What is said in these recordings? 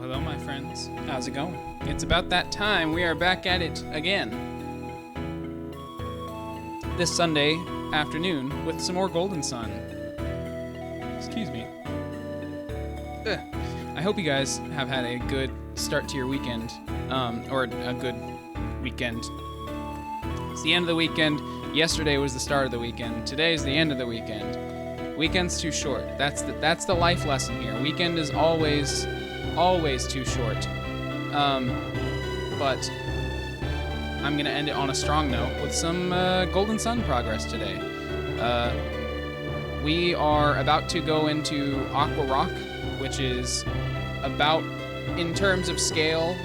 hello, my friends. How's it going? It's about that time. We are back at it again. This Sunday afternoon with some more Golden Sun. Excuse me. Ugh. I hope you guys have had a good start to your weekend, or a good weekend. It's the end of the weekend. Yesterday was the start of the weekend. Today is the end of the weekend. Weekend's too short. That's the life lesson here. Weekend is always too short. But I'm gonna end it on a strong note with some Golden Sun progress today. We are about to go into Aqua Rock, which is about, in terms of scale,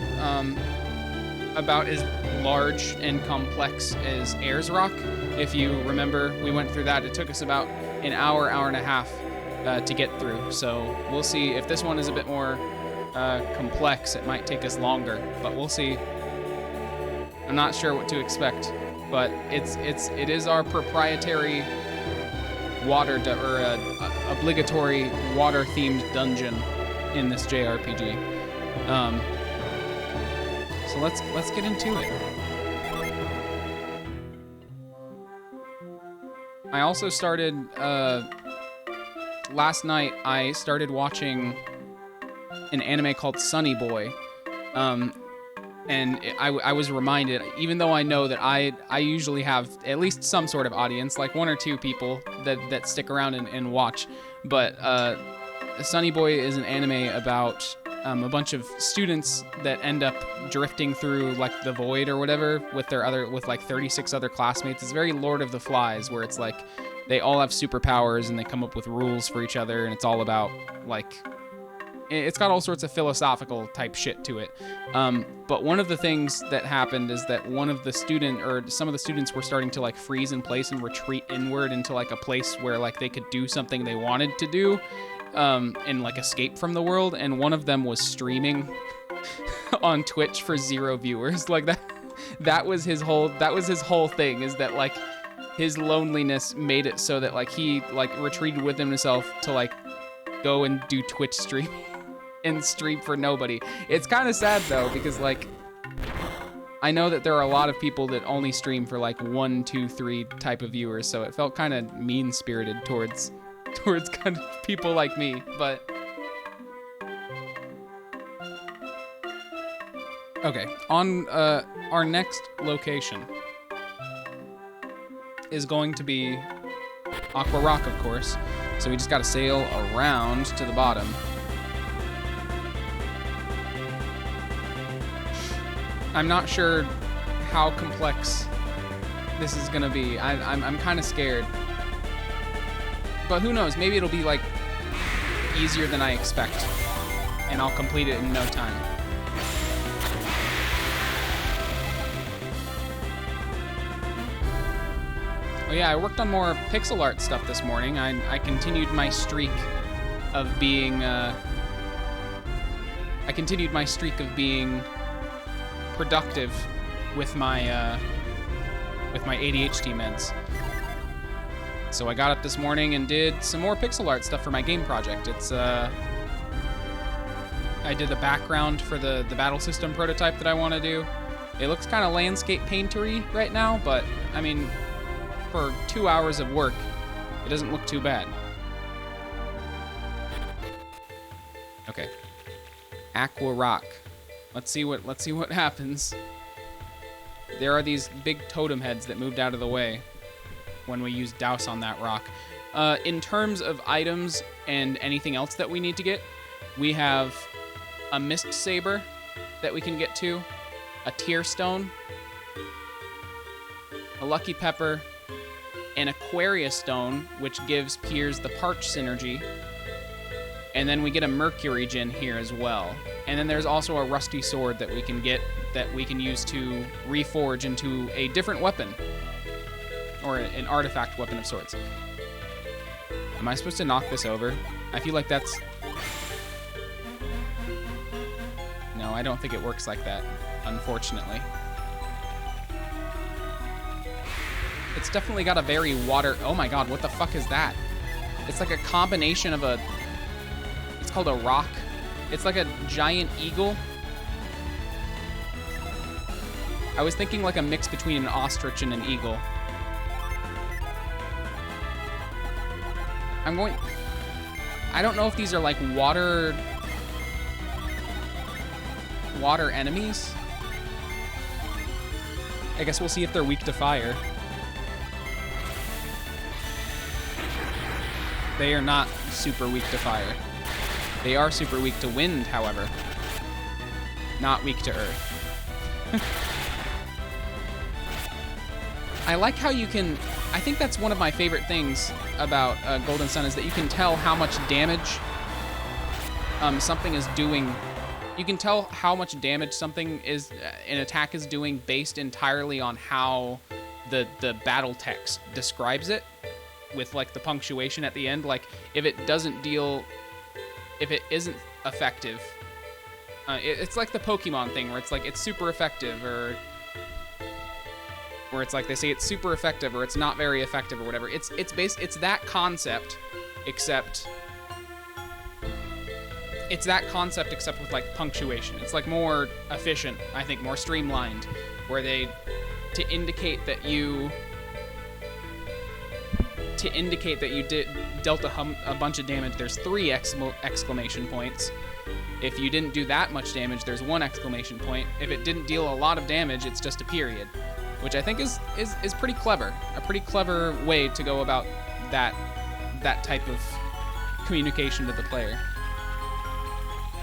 about as large and complex as Ayers Rock. If you remember, we went through that. It took us about an hour and a half to get through. So we'll see. If this one is a bit more complex, it might take us longer, but we'll see. I'm not sure what to expect, but it is our proprietary water obligatory water-themed dungeon in this JRPG. So let's get into it. I also started last night. I started watching an anime called Sunny Boy, and I was reminded, even though I know that I usually have at least some sort of audience, like one or two people that stick around and watch, but Sunny Boy is an anime about a bunch of students that end up drifting through like the void or whatever with like 36 other classmates. It's very Lord of the Flies, where it's like they all have superpowers and they come up with rules for each other, and it's all about like, it's got all sorts of philosophical type shit to it. But one of the things that happened is that some of the students were starting to like freeze in place and retreat inward into like a place where like they could do something they wanted to do, and like escape from the world. And one of them was streaming on Twitch for 0 viewers. Like that was his whole thing, is that like his loneliness made it so that like he like retreated within himself to like go and do Twitch streaming and stream for nobody. It's kind of sad though, because like I know that there are a lot of people that only stream for like 1, 2, 3 type of viewers, so it felt kind of mean-spirited towards kind of people like me. But okay, on our next location is going to be Aqua Rock, of course. So we just gotta sail around to the bottom. I'm not sure how complex this is gonna be. I'm kind of scared. But who knows? Maybe it'll be like easier than I expect, and I'll complete it in no time. Oh yeah, I worked on more pixel art stuff this morning. I continued my streak of being productive with my ADHD meds. So I got up this morning and did some more pixel art stuff for my game project. I did the background for the battle system prototype that I want to do. It looks kind of landscape paintery right now, but I mean, for 2 hours of work, it doesn't look too bad. Okay, Aqua Rock. Let's see what happens. There are these big totem heads that moved out of the way when we used Douse on that rock. In terms of items and anything else that we need to get, we have a Mist Saber that we can get to, a Tear Stone, a Lucky Pepper, an Aquarius Stone, which gives Piers the Parch synergy, and then we get a Mercury Gem here as well. And then there's also a Rusty Sword that we can get, that we can use to reforge into a different weapon, or an artifact weapon of sorts. Am I supposed to knock this over? I feel like that's... No, I don't think it works like that, unfortunately. It's definitely got a very water... Oh my god, what the fuck is that? It's like a combination of a... It's called a rock It's like a giant eagle. I was thinking like a mix between an ostrich and an eagle. I don't know if these are like water enemies. I guess we'll see if they're weak to fire. They are not super weak to fire. They are super weak to wind, however. Not weak to earth. I like how you can... I think that's one of my favorite things about Golden Sun is that you can tell how much damage something is doing. You can tell how much damage something is, an attack is doing based entirely on how the battle text describes it, with like the punctuation at the end. Like if it doesn't deal, if it isn't effective, it's like the Pokemon thing where it's like it's super effective, or where it's like they say it's super effective or it's not very effective or whatever. It's that concept, except it's that concept except with like punctuation. It's like more efficient, I think, more streamlined, where they to indicate that you dealt a bunch of damage. There's 3 exclamation points. If you didn't do that much damage, there's 1 exclamation point. If it didn't deal a lot of damage, it's just a period, which I think is pretty clever. A pretty clever way to go about that type of communication to the player.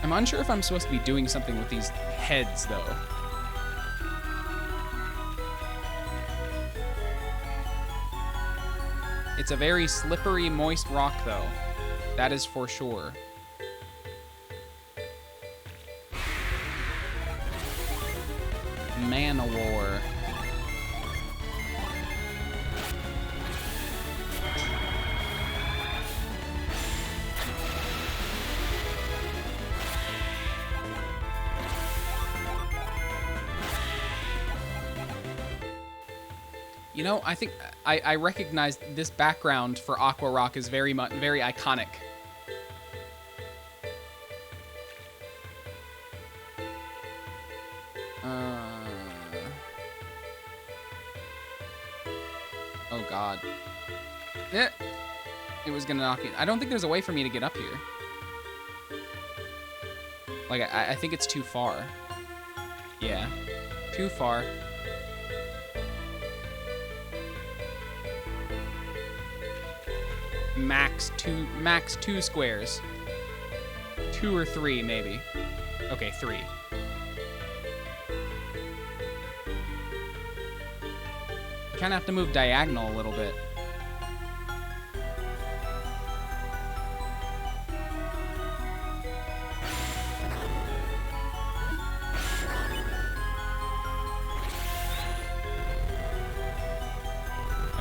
I'm unsure if I'm supposed to be doing something with these heads, though. It's a very slippery, moist rock, though. That is for sure. Man-o-war. You know, I think I recognize this background for Aqua Rock is very iconic. Oh God. It was gonna knock me. I don't think there's a way for me to get up here. Like, I think it's too far. Yeah, too far. Max two squares. 2 or 3, maybe. Okay, 3. Kind of have to move diagonal a little bit.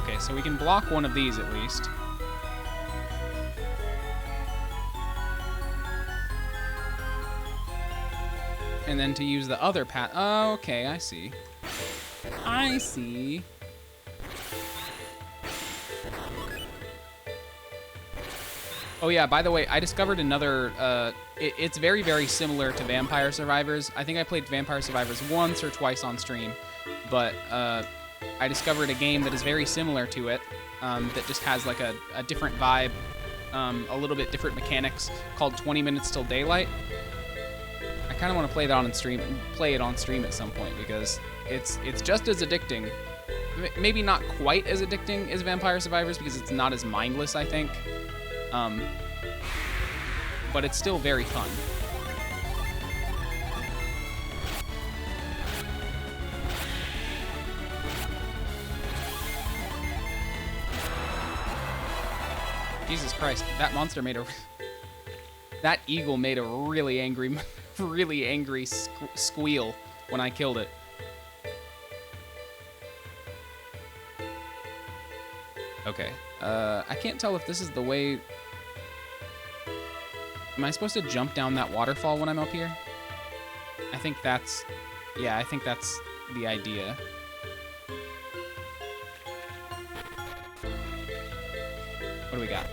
Okay, so we can block one of these at least. And then to use the other path. Oh, okay, I see. I see. Oh yeah, by the way, I discovered another, it's very, very similar to Vampire Survivors. I think I played Vampire Survivors once or twice on stream, but I discovered a game that is very similar to it, that just has like a different vibe, a little bit different mechanics, called 20 Minutes Till Daylight. I kind of want to play it on stream at some point, because it's just as addicting. Maybe not quite as addicting as Vampire Survivors, because it's not as mindless, I think. But it's still very fun. Jesus Christ, that monster made that eagle made a really angry squeal when I killed it. Okay, I can't tell if this is the way... Am I supposed to jump down that waterfall when I'm up here? I think that's... Yeah, I think that's the idea. What do we got?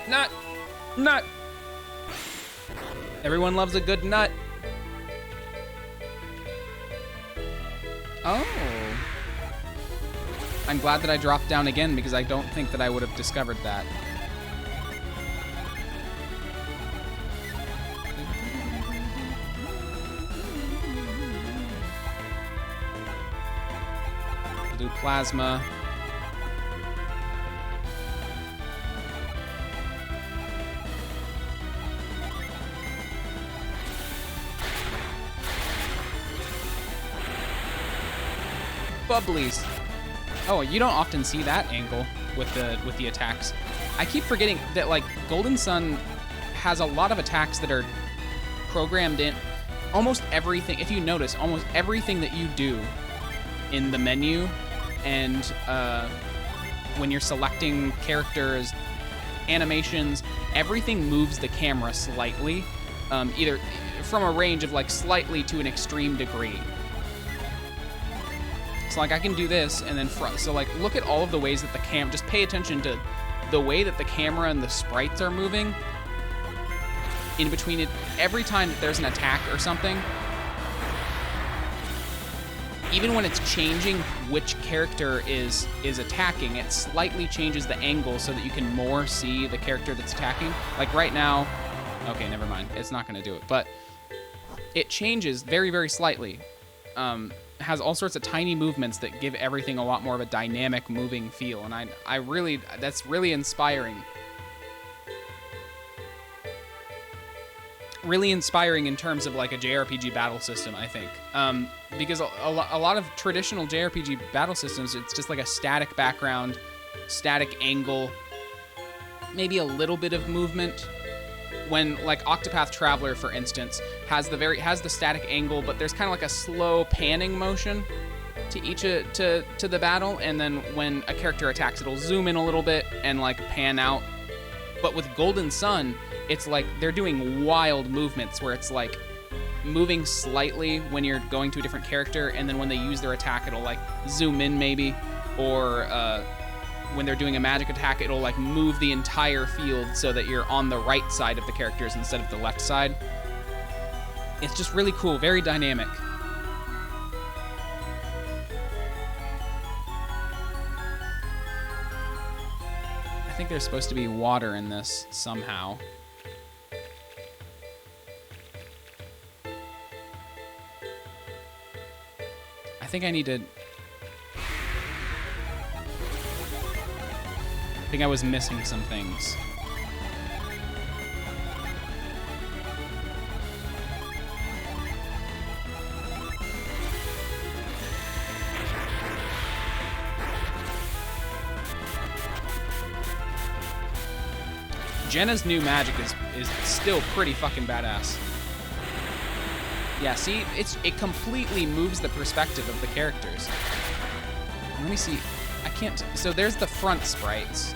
Nut! Everyone loves a good nut. Oh. I'm glad that I dropped down again because I don't think that I would have discovered that. We'll do plasma. Bubblies. Oh, you don't often see that angle with the attacks. I keep forgetting that like Golden Sun has a lot of attacks that are programmed in. Almost everything, if you notice, almost everything that you do in the menu and when you're selecting characters, animations, everything moves the camera slightly, either from a range of like slightly to an extreme degree. So like I can do this and then front. So like look at all of the ways that the just pay attention to the way that the camera and the sprites are moving in between it. Every time that there's an attack or something, even when it's changing which character is attacking, it slightly changes the angle so that you can more see the character that's attacking. Like right now, okay, never mind. It's not going to do it, but it changes very, very slightly. Has all sorts of tiny movements that give everything a lot more of a dynamic moving feel, and I really, that's really inspiring. Really inspiring in terms of like a JRPG battle system, I think. Because a lot of traditional JRPG battle systems, it's just like a static background, static angle, maybe a little bit of movement. When like Octopath Traveler, for instance, has the static angle, but there's kind of like a slow panning motion to each to the battle, and then when a character attacks, it'll zoom in a little bit and like pan out. But with Golden Sun, it's like they're doing wild movements where it's like moving slightly when you're going to a different character, and then when they use their attack, it'll like zoom in maybe, or when they're doing a magic attack, it'll like move the entire field so that you're on the right side of the characters instead of the left side. It's just really cool, very dynamic. I think there's supposed to be water in this somehow. I think I need to... I think I was missing some things. Jenna's new magic is still pretty fucking badass. Yeah, see, it completely moves the perspective of the characters. Let me see. I can't. So there's the front sprites.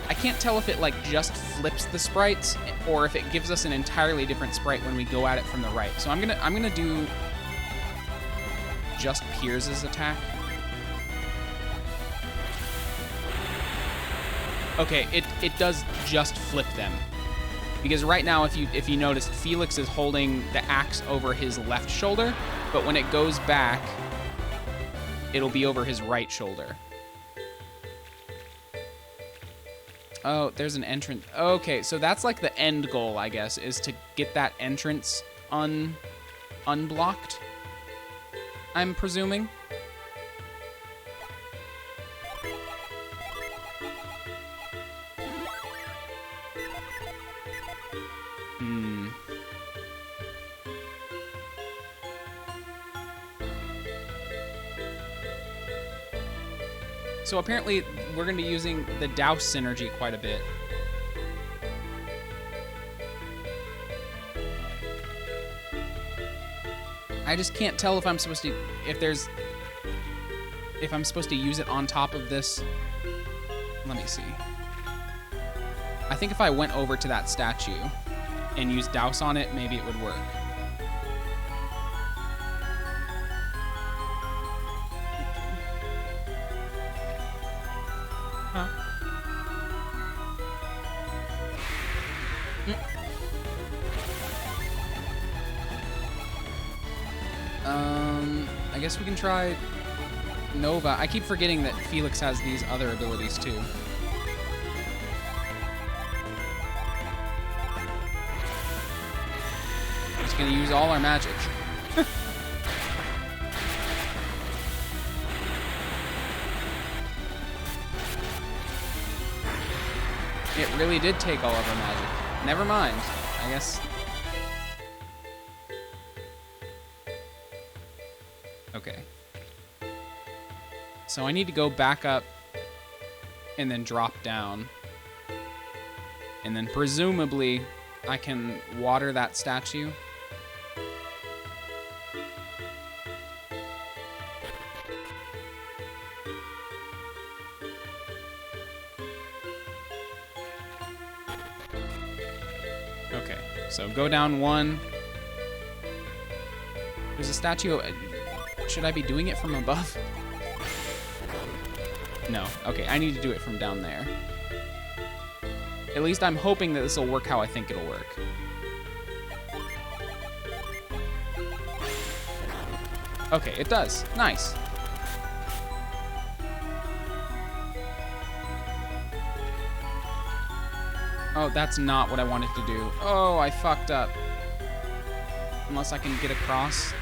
I can't tell if it like just flips the sprites or if it gives us an entirely different sprite when we go at it from the right. So I'm gonna do just Piers' attack. Okay, it does just flip them. Because right now, if you notice, Felix is holding the axe over his left shoulder, but when it goes back, it'll be over his right shoulder. Oh, there's an entrance. Okay, so that's like the end goal, I guess, is to get that entrance unblocked, I'm presuming. So apparently we're going to be using the Douse synergy quite a bit. I just can't tell if I'm supposed to, if I'm supposed to use it on top of this. Let me see. I think if I went over to that statue and used Douse on it, maybe it would work. I guess we can try Nova. I keep forgetting that Felix has these other abilities too. Just gonna use all our magic. It really did take all of our magic. Never mind, I guess. Okay. So I need to go back up and then drop down. And then presumably I can water that statue. Okay, so go down one. There's a statue. Should I be doing it from above? No. Okay, I need to do it from down there. At least I'm hoping that this will work how I think it'll work. Okay, it does. Nice. Oh, that's not what I wanted to do. Oh, I fucked up. Unless I can get across.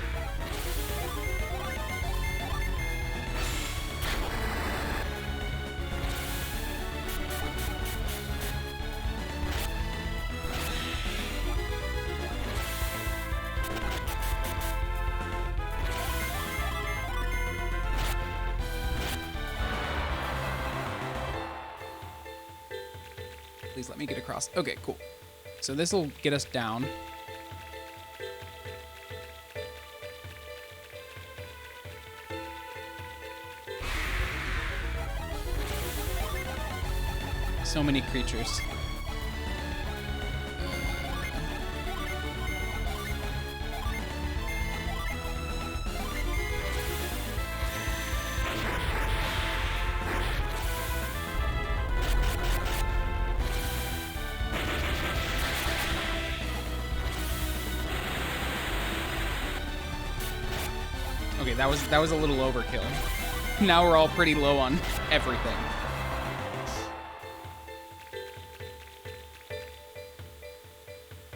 Please let me get across. Okay, cool. So this will get us down. So many creatures. Okay, that was a little overkill. Now we're all pretty low on everything.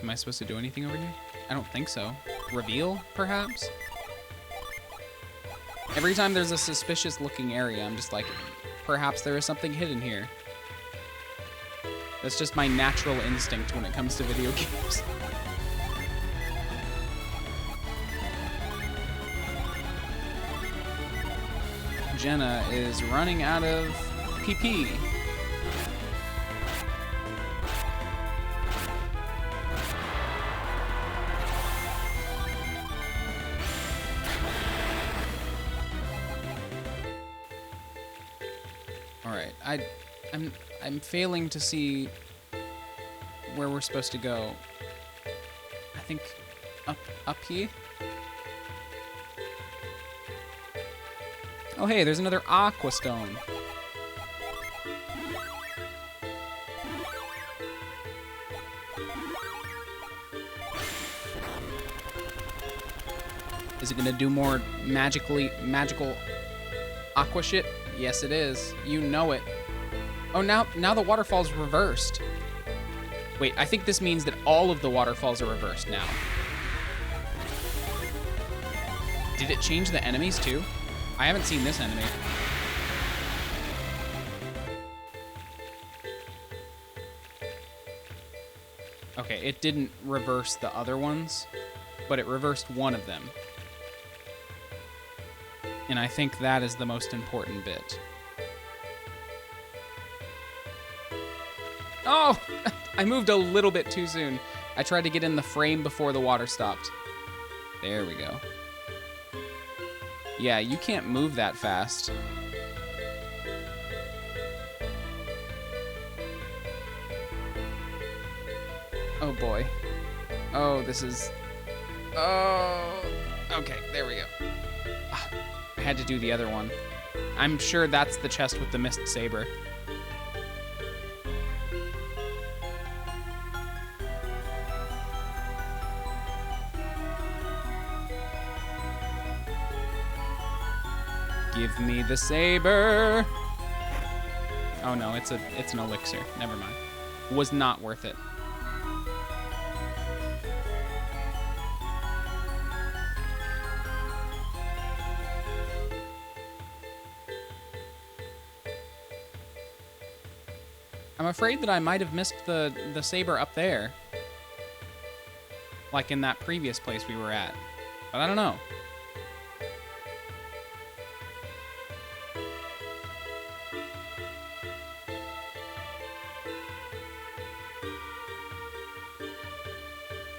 Am I supposed to do anything over here? I don't think so. Reveal, perhaps? Every time there's a suspicious looking area, I'm just like, perhaps there is something hidden here. That's just my natural instinct when it comes to video games. Jenna is running out of PP. All right, I'm failing to see where we're supposed to go. I think up here. Oh, hey, there's another Aqua Stone. Is it gonna do more magical aqua shit? Yes, it is. You know it. Oh, now the waterfall's reversed. Wait, I think this means that all of the waterfalls are reversed now. Did it change the enemies too? I haven't seen this enemy. Okay, it didn't reverse the other ones, but it reversed one of them. And I think that is the most important bit. Oh! I moved a little bit too soon. I tried to get in the frame before the water stopped. There we go. Yeah, you can't move that fast. Oh boy. Oh, this is... Oh... Okay, there we go. I had to do the other one. I'm sure that's the chest with the mist saber. Give me the saber. Oh no, it's an elixir. Never mind. Was not worth it. I'm afraid that I might have missed the saber up there. Like in that previous place we were at. But I don't know.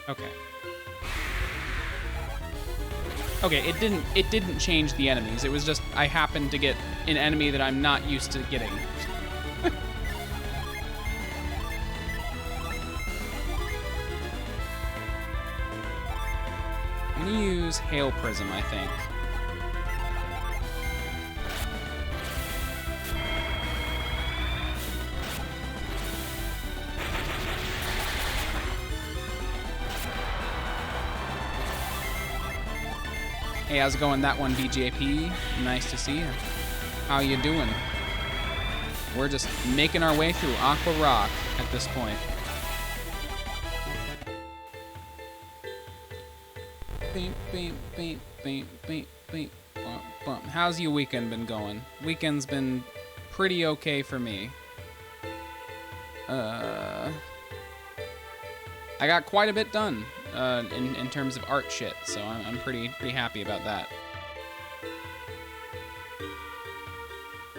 Okay. Okay, it didn't change the enemies. It was just I happened to get an enemy that I'm not used to getting. I'm gonna use Hail Prism, I think. Hey, how's it going? That one, BJP. Nice to see you. How you doing? We're just making our way through Aqua Rock at this point. Beep, beep, beep, beep, beep, beep, bump, bump. How's your weekend been going? Weekend's been pretty okay for me. I got quite a bit done in terms of art shit, so I'm pretty happy about that.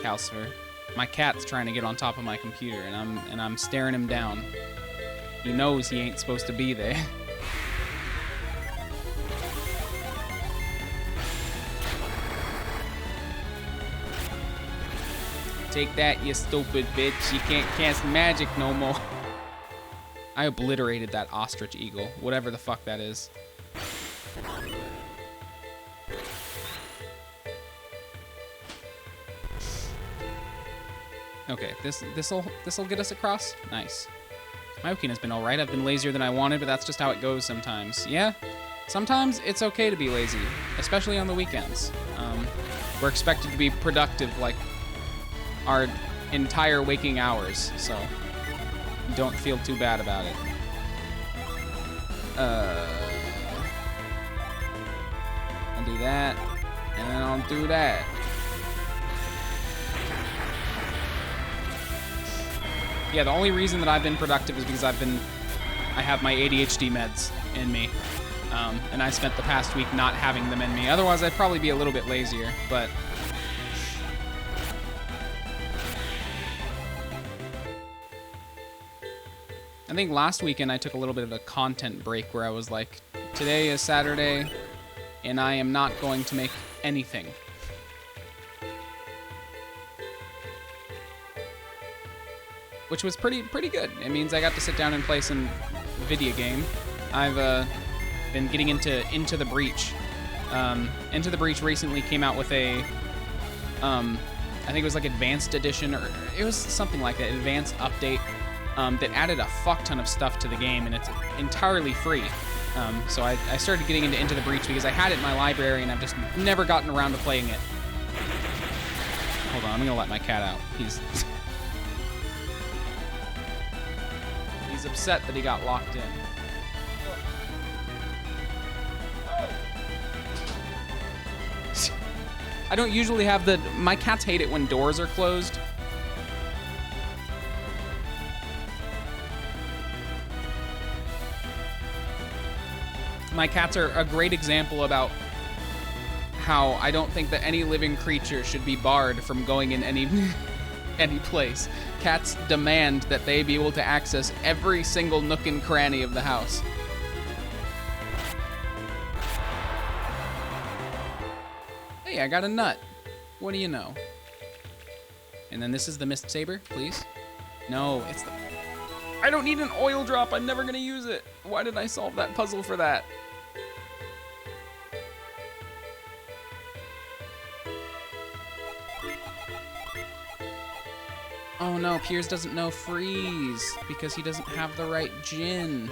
Calcifer. My cat's trying to get on top of my computer, and I'm staring him down. He knows he ain't supposed to be there. Take that, you stupid bitch. You can't cast magic no more. I obliterated that ostrich eagle, whatever the fuck that is. Okay, this'll get us across. Nice. My Okin has been all right. I've been lazier than I wanted, but that's just how it goes sometimes. Yeah, sometimes it's okay to be lazy, especially on the weekends. We're expected to be productive like our entire waking hours, so don't feel too bad about it. I'll do that, and then I'll do that. Yeah, the only reason that I've been productive is because I have my ADHD meds in me, and I spent the past week not having them in me. Otherwise, I'd probably be a little bit lazier, but I think last weekend I took a little bit of a content break where I was like, today is Saturday, and I am not going to make anything. Which was pretty good. It means I got to sit down and play some video game. I've been getting into the Breach. Into the Breach recently came out with a, I think it was like Advanced Edition, or it was something like that, Advanced Update. That added a fuck ton of stuff to the game, and it's entirely free. So I started getting into the Breach because I had it in my library, and I've just never gotten around to playing it. Hold on, I'm gonna let my cat out. He's upset that he got locked in. I don't usually have my cats hate it when doors are closed. My cats are a great example about how I don't think that any living creature should be barred from going in any place. Cats demand that they be able to access every single nook and cranny of the house. Hey, I got a nut. What do you know? And then this is the Mist Saber, please. No, it's the... I don't need an oil drop. I'm never gonna use it. Why did I solve that puzzle for that? Oh no, Piers doesn't know freeze because he doesn't have the right Jin.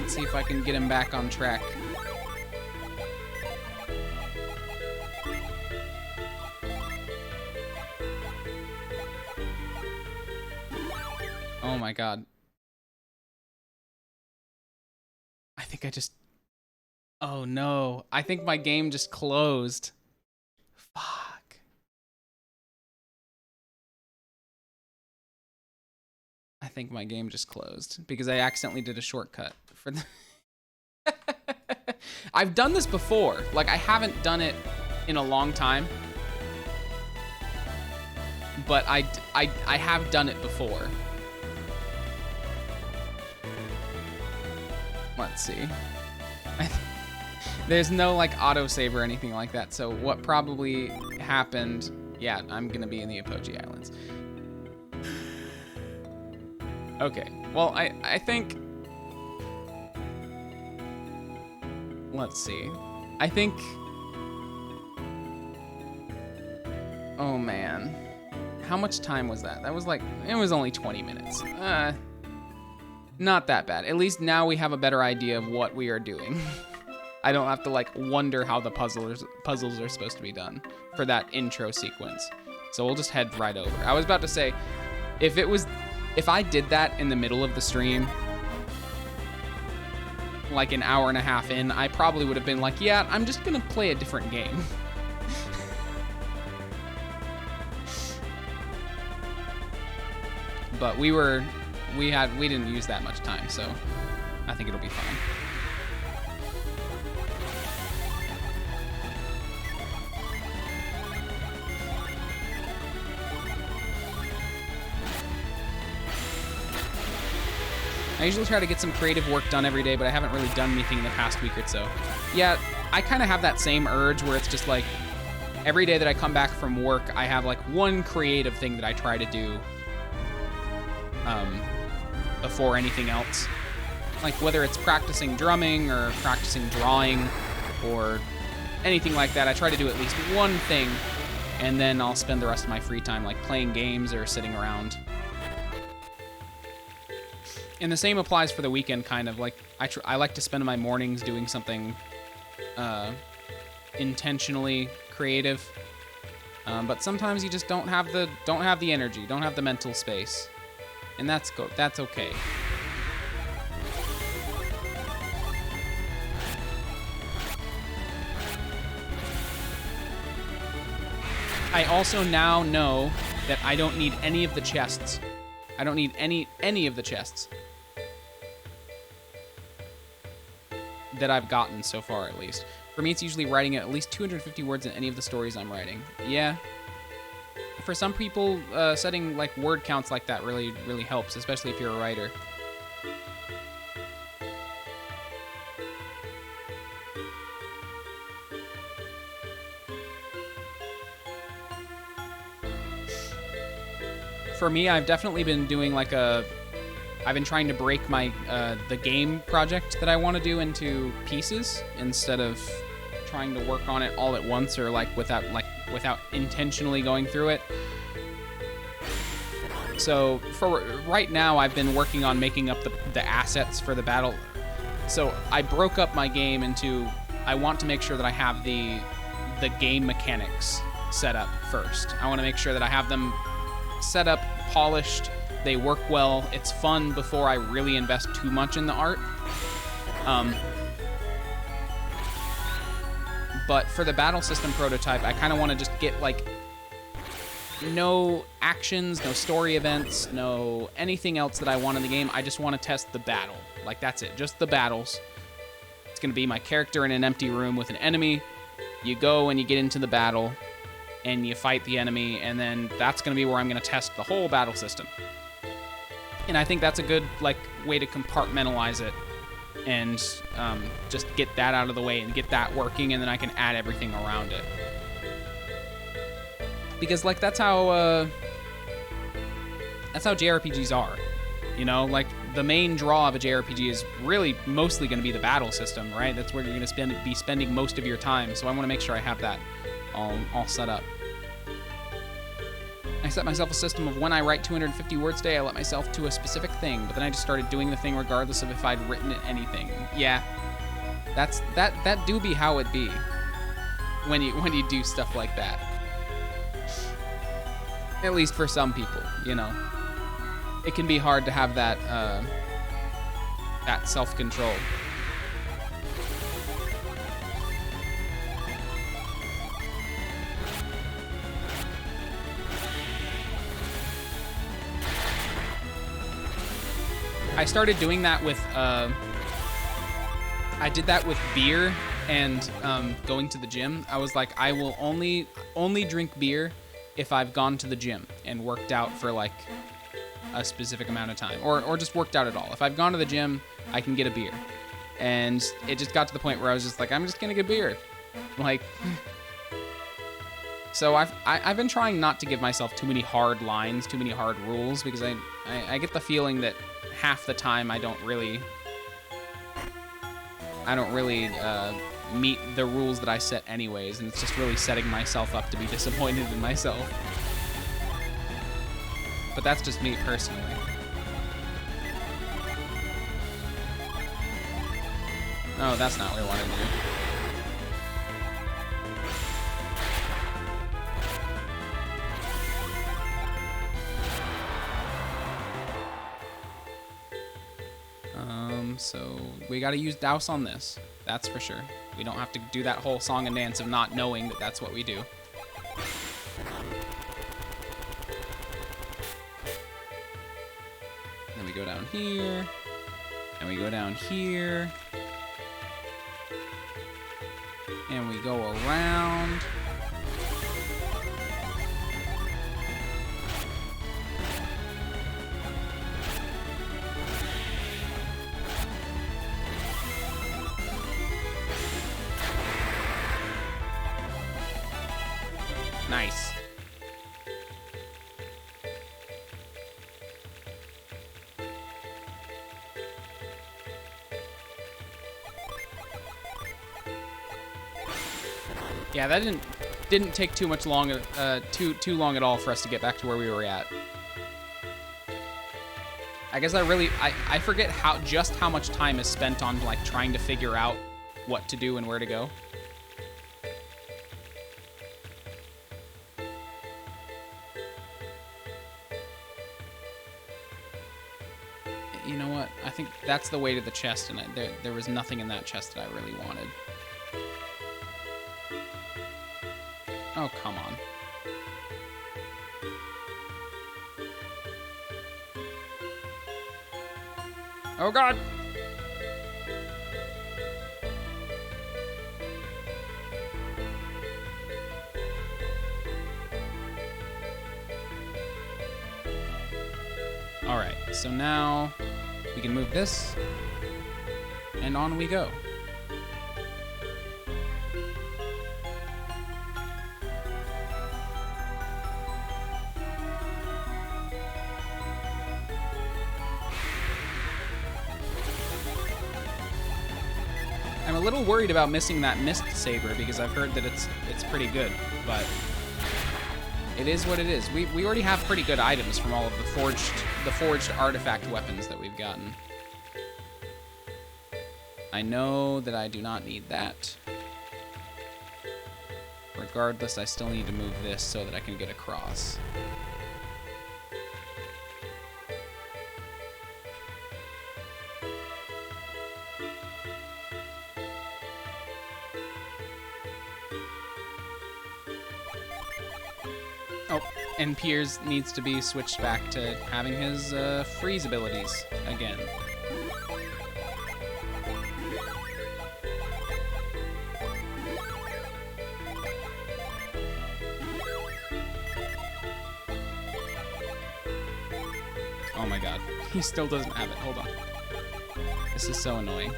Let's see if I can get him back on track. Oh my god. I think I just... Oh no. I think my game just closed. Fuck. I think my game just closed because I accidentally did a shortcut for the... I've done this before. Like, I haven't done it in a long time. But I have done it before. Let's see. There's no like autosave or anything like that. So what probably happened? Yeah, I'm gonna be in the Apogee Islands. Okay. Well, I think. Let's see. I think. Oh man, how much time was that? That was like it was only 20 minutes. Not that bad. At least now we have a better idea of what we are doing. I don't have to like wonder how the puzzles are supposed to be done for that intro sequence. So we'll just head right over. I was about to say, if I did that in the middle of the stream, like an hour and a half in, I probably would have been like, yeah, I'm just gonna play a different game. But we didn't use that much time, so I think it'll be fine. I usually try to get some creative work done every day, but I haven't really done anything in the past week or so. Yeah, I kind of have that same urge where it's just like every day that I come back from work, I have like one creative thing that I try to do before anything else. Like whether it's practicing drumming or practicing drawing or anything like that, I try to do at least one thing, and then I'll spend the rest of my free time like playing games or sitting around. And the same applies for the weekend, kind of. Like I like to spend my mornings doing something intentionally creative, but sometimes you just don't have the energy, don't have the mental space. And that's okay. I also now know that I don't need any of the chests. I don't need any of the chests that I've gotten so far, at least. For me, it's usually writing at least 250 words in any of the stories I'm writing. Yeah. For some people, setting like word counts like that really helps, especially if you're a writer. For me, I've definitely been doing like I've been trying to break my the game project that I want to do into pieces instead of trying to work on it all at once or like without intentionally going through it. So for right now, I've been working on making up the assets for the battle. So I broke up my game into, I want to make sure that I have the game mechanics set up first. I want to make sure that I have them set up, polished, they work well, it's fun before I really invest too much in the art. But for the battle system prototype, I kind of want to just get like no actions, no story events, no anything else that I want in the game. I just want to test the battle. Like that's it, just the battles. It's going to be my character in an empty room with an enemy. You go and you get into the battle and you fight the enemy, and then that's going to be where I'm going to test the whole battle system. And I think that's a good like way to compartmentalize it and just get that out of the way and get that working, and then I can add everything around it. Because like that's how JRPGs are, you know. Like the main draw of a JRPG is really mostly going to be the battle system, right? That's where you're going to be spending most of your time. So I want to make sure I have that all set up. I set myself a system of when I write 250 words a day, I let myself to a specific thing, but then I just started doing the thing regardless of if I'd written it anything. Yeah, that do be how it be when you do stuff like that. At least for some people, you know. It can be hard to have that that self-control. I started doing that with, I did that with beer and going to the gym. I was like, I will only drink beer if I've gone to the gym and worked out for like a specific amount of time, or just worked out at all. If I've gone to the gym, I can get a beer. And it just got to the point where I was just like, I'm just gonna get beer. Like, so I've been trying not to give myself too many hard lines, too many hard rules, because I get the feeling that half the time I don't really meet the rules that I set anyways, and it's just really setting myself up to be disappointed in myself. But that's just me personally. Oh, that's not what I wanted to do. So we gotta use douse on this. That's for sure. We don't have to do that whole song and dance of not knowing that that's what we do. Then we go down here, and we go down here, and we go around. Nice. Yeah, that didn't take too much long, too long at all for us to get back to where we were at. I guess I forget just how much time is spent on like trying to figure out what to do and where to go. You know what? I think that's the way to the chest, and there was nothing in that chest that I really wanted. Oh, come on. Oh, God! Alright, so now we can move this, and on we go. I'm a little worried about missing that mist saber because I've heard that it's pretty good, but it is what it is. We already have pretty good items from all of the forged artifact weapons that we've gotten. I know that I do not need that. Regardless, I still need to move this so that I can get across. Oh, and Piers needs to be switched back to having his freeze abilities again. Oh my god, he still doesn't have it. Hold on. This is so annoying.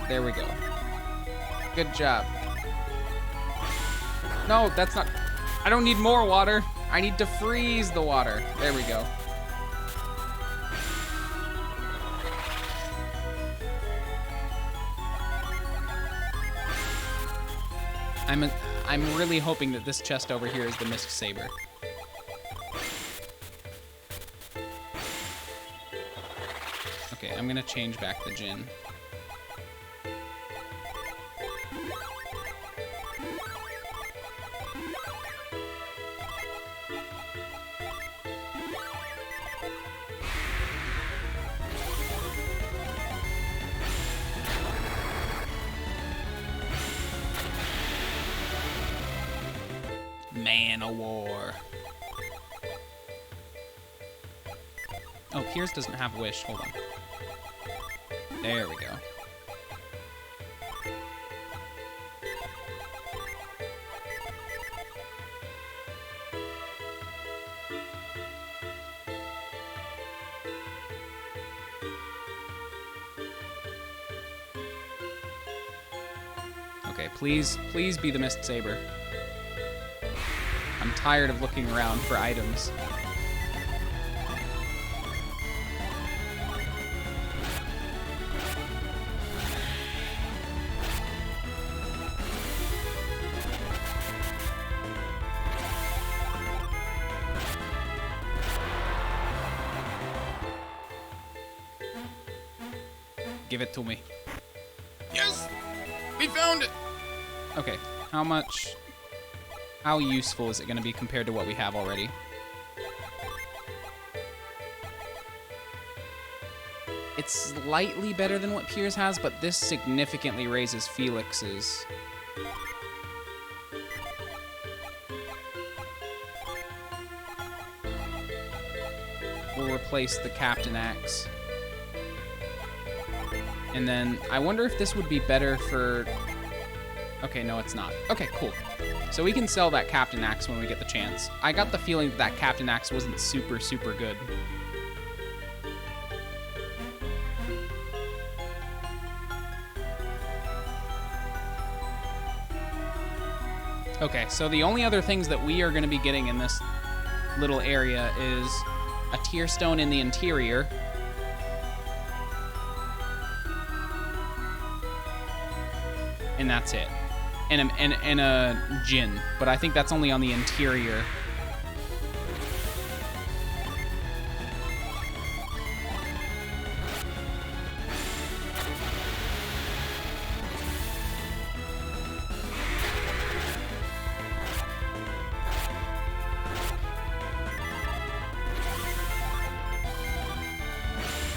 There we go. Good job. No, that's not... I don't need more water. I need to freeze the water. There we go. I'm really hoping that this chest over here is the Mist Saber. Okay, I'm gonna change back the Jin. Man of War. Oh, Piers doesn't have Wish. Hold on. There we go. Okay, please be the Mist Saber. I'm tired of looking around for items. Give it to me. Yes! We found it! Okay, how useful is it going to be compared to what we have already? It's slightly better than what Piers has, but this significantly raises Felix's. We'll replace the Captain Axe. And then I wonder if this would be better for... Okay, no, it's not. Okay, cool. So we can sell that Captain Axe when we get the chance. I got the feeling that that Captain Axe wasn't super, super good. Okay, so the only other things that we are going to be getting in this little area is a Tear Stone in the interior. And that's it. And a Jin, but I think that's only on the interior.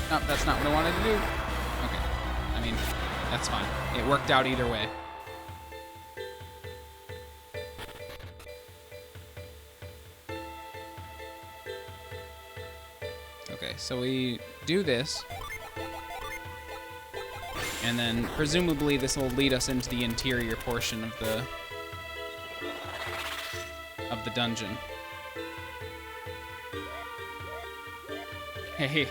No, that's not what I wanted to do. Okay. I mean, that's fine. It worked out either way. Okay, so we do this. And then presumably this will lead us into the interior portion of the dungeon. Hey,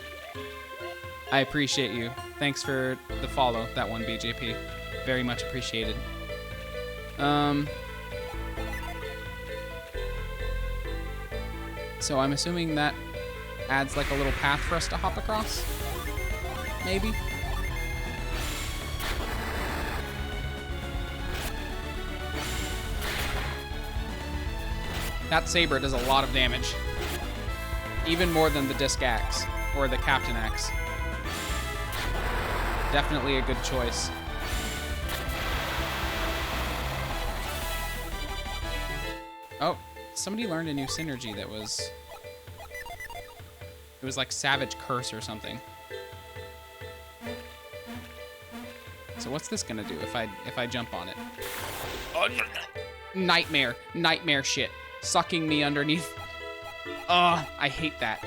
I appreciate you. Thanks for the follow, that one, BJP. Very much appreciated. So I'm assuming that adds like a little path for us to hop across? Maybe? That saber does a lot of damage. Even more than the disc axe, or the Captain Axe. Definitely a good choice. Oh, somebody learned a new synergy that was... It was like Savage Curse or something. So what's this gonna do if I jump on it? Oh, nightmare shit. Sucking me underneath. Ugh, I hate that.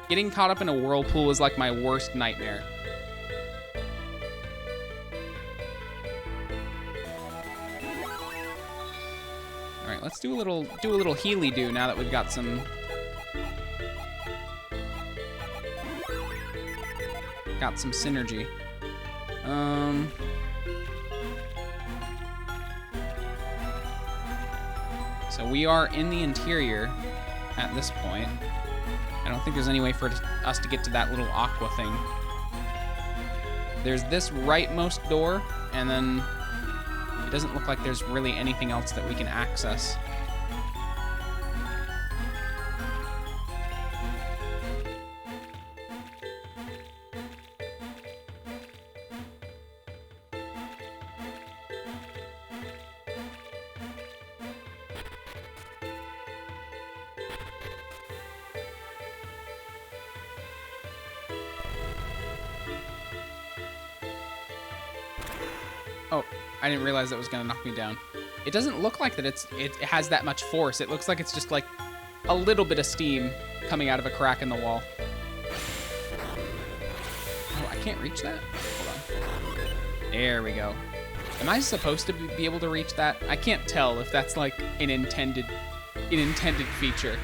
Getting caught up in a whirlpool is like my worst nightmare. All right, let's do a little healy-do now that we've got some synergy. So we are in the interior at this point. I don't think there's any way for us to get to that little aqua thing. There's this rightmost door, and then it doesn't look like there's really anything else that we can access. Oh, I didn't realize that was gonna knock me down. It doesn't look like that it has that much force. It looks like it's just like a little bit of steam coming out of a crack in the wall. Oh, I can't reach that? Hold on. There we go. Am I supposed to be able to reach that? I can't tell if that's like an intended feature.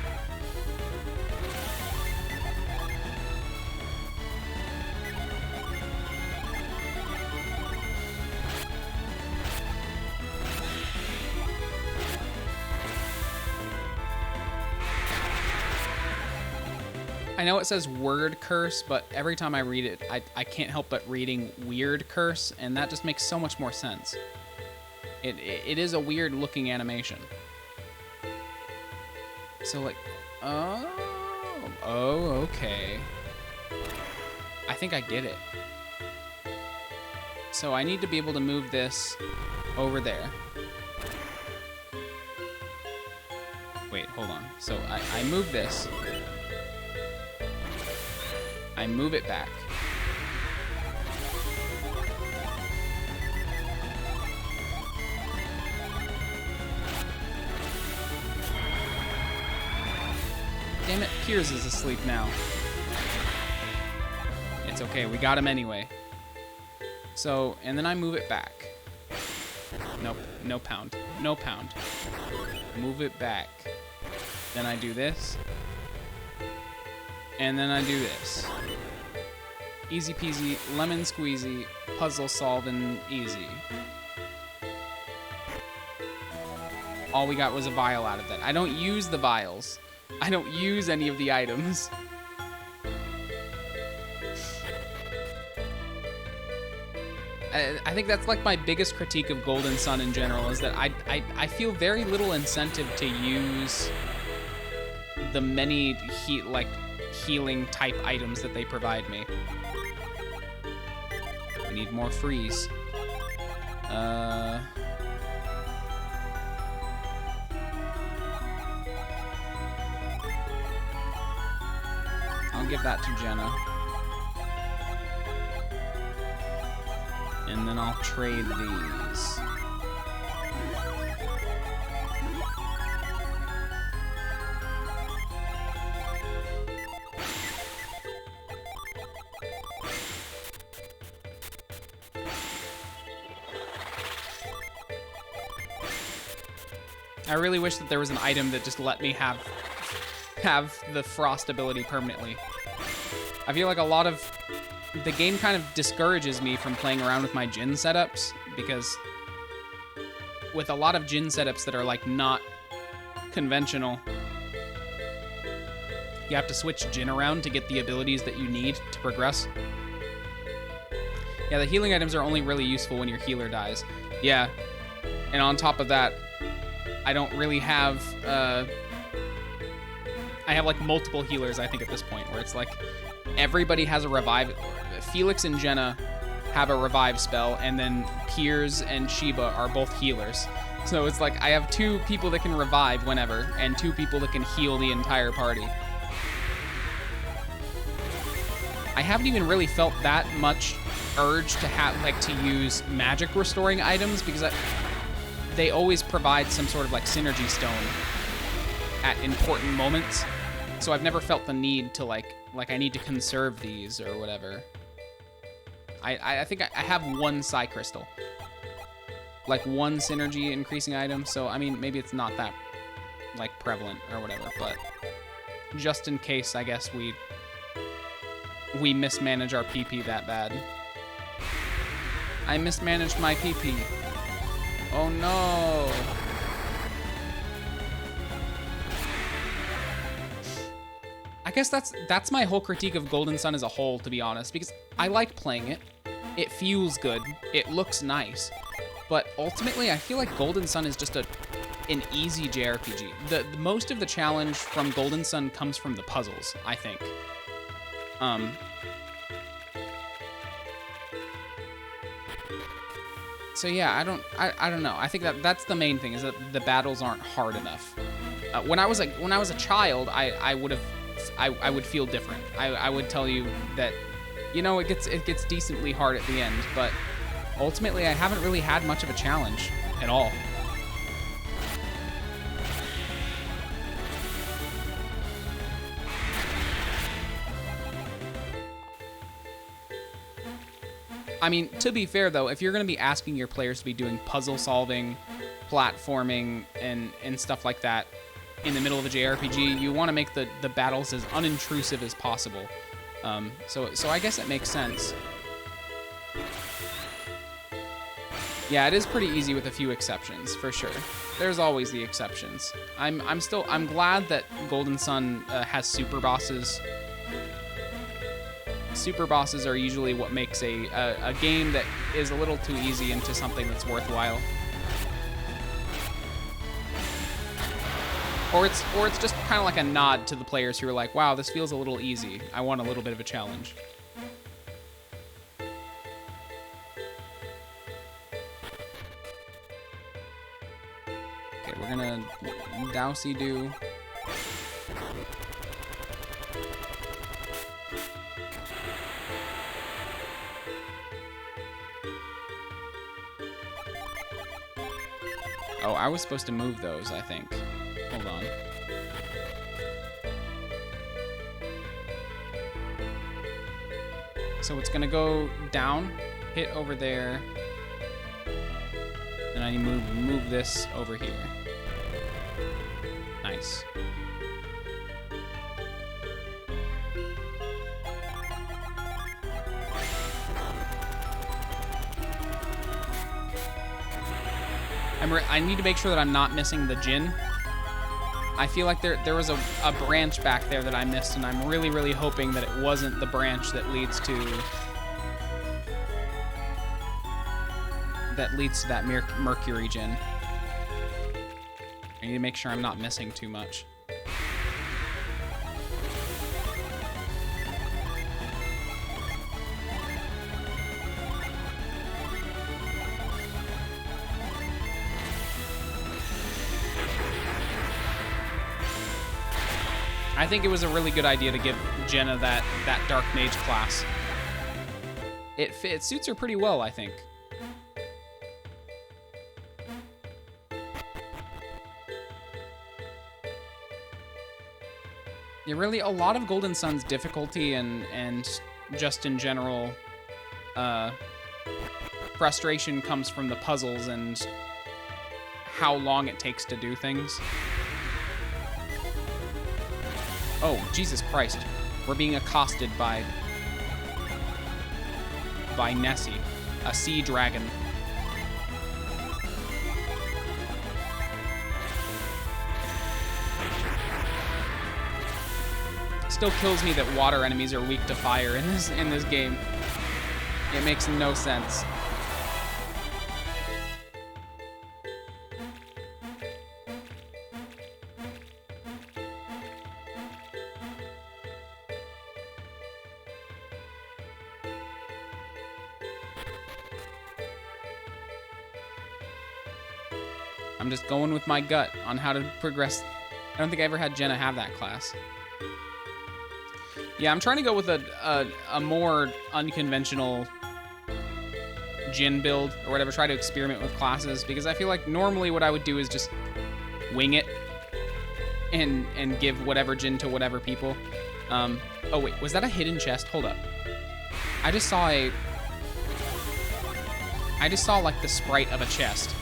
I know it says word curse, but every time I read it, I can't help but reading weird curse, and that just makes so much more sense. It is a weird looking animation. So like, oh, okay. I think I get it. So I need to be able to move this over there. Wait, hold on. So I move this. I move it back. Damn it, Piers is asleep now. It's okay, we got him anyway. So, and then I move it back. Nope, no pound, no pound. Move it back. Then I do this. And then I do this. Easy peasy, lemon squeezy, puzzle solving easy. All we got was a vial out of that. I don't use the vials. I don't use any of the items. I think that's like my biggest critique of Golden Sun in general, is that I feel very little incentive to use the many healing type items that they provide me. We need more freeze. I'll give that to Jenna. And then I'll trade these. I really wish that there was an item that just let me have the frost ability permanently. I feel like a lot of the game kind of discourages me from playing around with my Jin setups, because with a lot of Jin setups that are like not conventional, you have to switch Jin around to get the abilities that you need to progress. Yeah, the healing items are only really useful when your healer dies. Yeah, and on top of that, I don't really have, I have like multiple healers, I think, at this point, where it's like everybody has a revive. Felix and Jenna have a revive spell, and then Piers and Sheba are both healers. So it's like I have 2 people that can revive whenever, and 2 people that can heal the entire party. I haven't even really felt that much urge to to use magic restoring items, because they always provide some sort of like synergy stone at important moments. So I've never felt the need to like I need to conserve these or whatever. I think I have 1 Psi Crystal. Like 1 synergy increasing item. So I mean, maybe it's not that like prevalent or whatever, but just in case, I guess we mismanage our PP that bad. I mismanaged my PP. Oh no. guess that's my whole critique of Golden Sun as a whole, to be honest, because I like playing it. It feels good. It looks nice. But ultimately, I feel like Golden Sun is just an easy JRPG. The most of the challenge from Golden Sun comes from the puzzles, I think. So yeah, I don't know. I think that's the main thing, is that the battles aren't hard enough. When I was a child, I would feel different. I would tell you that, you know, it gets decently hard at the end, but ultimately I haven't really had much of a challenge at all. I mean, to be fair though, if you're going to be asking your players to be doing puzzle solving, platforming, and stuff like that in the middle of a JRPG, you want to make the battles as unintrusive as possible. So I guess it makes sense. Yeah, it is pretty easy with a few exceptions, for sure. There's always the exceptions. I'm glad that Golden Sun has super bosses. Super bosses are usually what makes a game that is a little too easy into something that's worthwhile. Or it's just kind of like a nod to the players who are like, wow, this feels a little easy. I want a little bit of a challenge. Okay, we're gonna Dousey do. Oh, I was supposed to move those, I think. Hold on. So it's gonna go down, hit over there, and I need to move this over here. Nice. I need to make sure that I'm not missing the Djinn. I feel like there was a branch back there that I missed, and I'm really, really hoping that it wasn't the branch that leads to that Mercury Djinn. I need to make sure I'm not missing too much. I think it was a really good idea to give Jenna that Dark Mage class. It suits her pretty well, I think. Yeah, really, a lot of Golden Sun's difficulty and just in general frustration comes from the puzzles and how long it takes to do things. Oh, Jesus Christ. We're being accosted by Nessie, a sea dragon. Still kills me that water enemies are weak to fire in this game. It makes no sense. I'm just going with my gut on how to progress. I don't think I ever had Jenna have that class. Yeah, I'm trying to go with a more unconventional Djinn build or whatever. Try to experiment with classes, because I feel like normally what I would do is just wing it and give whatever Djinn to whatever people. Oh wait, was that a hidden chest? Hold up. I just saw like the sprite of a chest.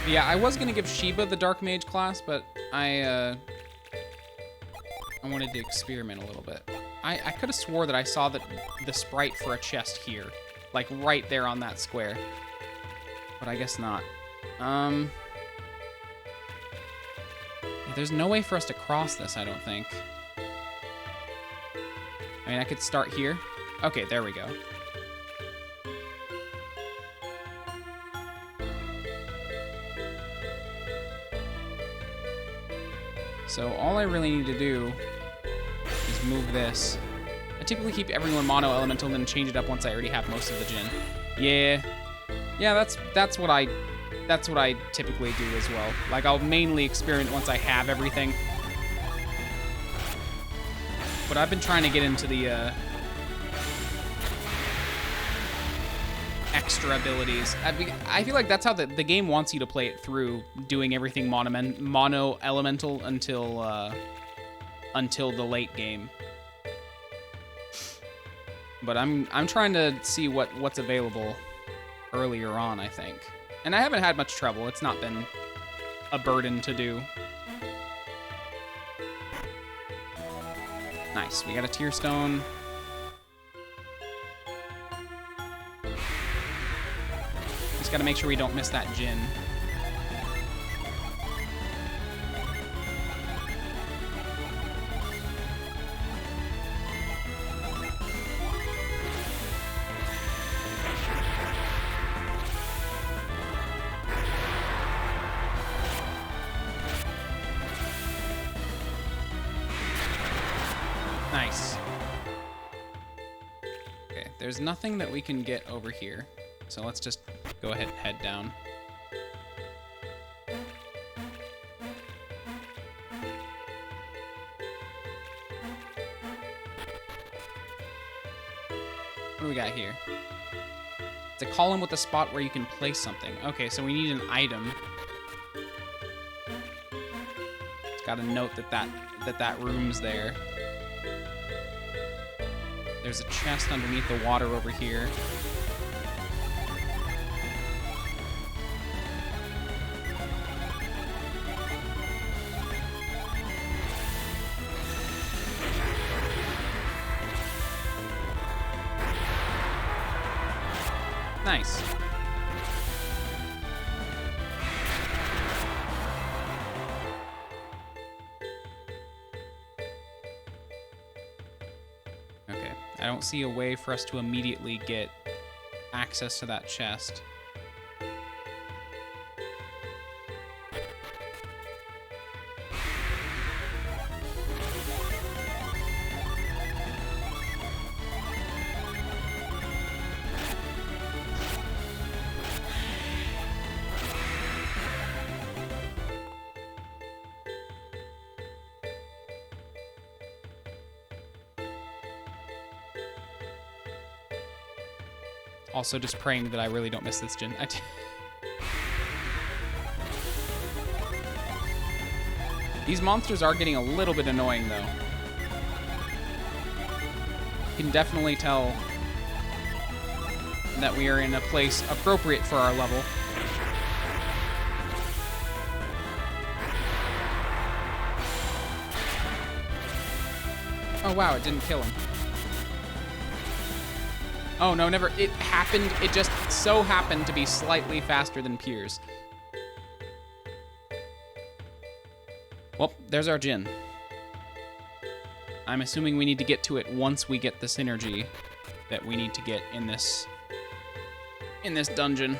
Yeah, I was gonna give Shiva the Dark Mage class, but I I wanted to experiment a little bit. I could have swore that I saw the sprite for a chest here. Like, right there on that square. But I guess not. Yeah, there's no way for us to cross this, I don't think. I mean, I could start here. Okay, there we go. So all I really need to do is move this. I typically keep everyone mono elemental and then change it up once I already have most of the Jin. Yeah. Yeah, that's what I typically do as well. Like, I'll mainly experiment once I have everything. But I've been trying to get into the extra abilities. I feel like that's how the game wants you to play it through, doing everything mono elemental until the late game. But I'm trying to see what's available earlier on, I think. And I haven't had much trouble. It's not been a burden to do. Nice. We got a tier stone. Just gotta make sure we don't miss that Jin. Nice. Okay, there's nothing that we can get over here. So let's just go ahead and head down. What do we got here? It's a column with a spot where you can place something. Okay, so we need an item. It's got a note that room's there. There's a chest underneath the water over here. Nice. Okay, I don't see a way for us to immediately get access to that chest. Also just praying that I really don't miss this Jin. These monsters are getting a little bit annoying, though. You can definitely tell that we are in a place appropriate for our level. Oh, wow, it didn't kill him. Oh, no, never. It happened. It just so happened to be slightly faster than Piers. Well, there's our Jin. I'm assuming we need to get to it once we get the synergy that we need to get in this dungeon.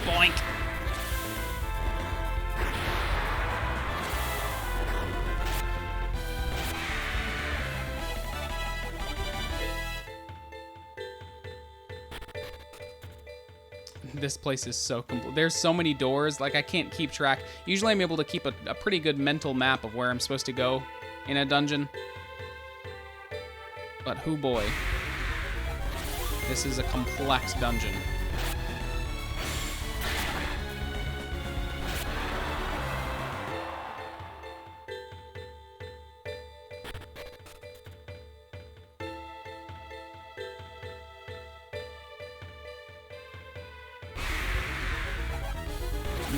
Boink. This place is so complete. There's so many doors, like I can't keep track. Usually I'm able to keep a pretty good mental map of where I'm supposed to go in a dungeon. But hoo boy. This is a complex dungeon.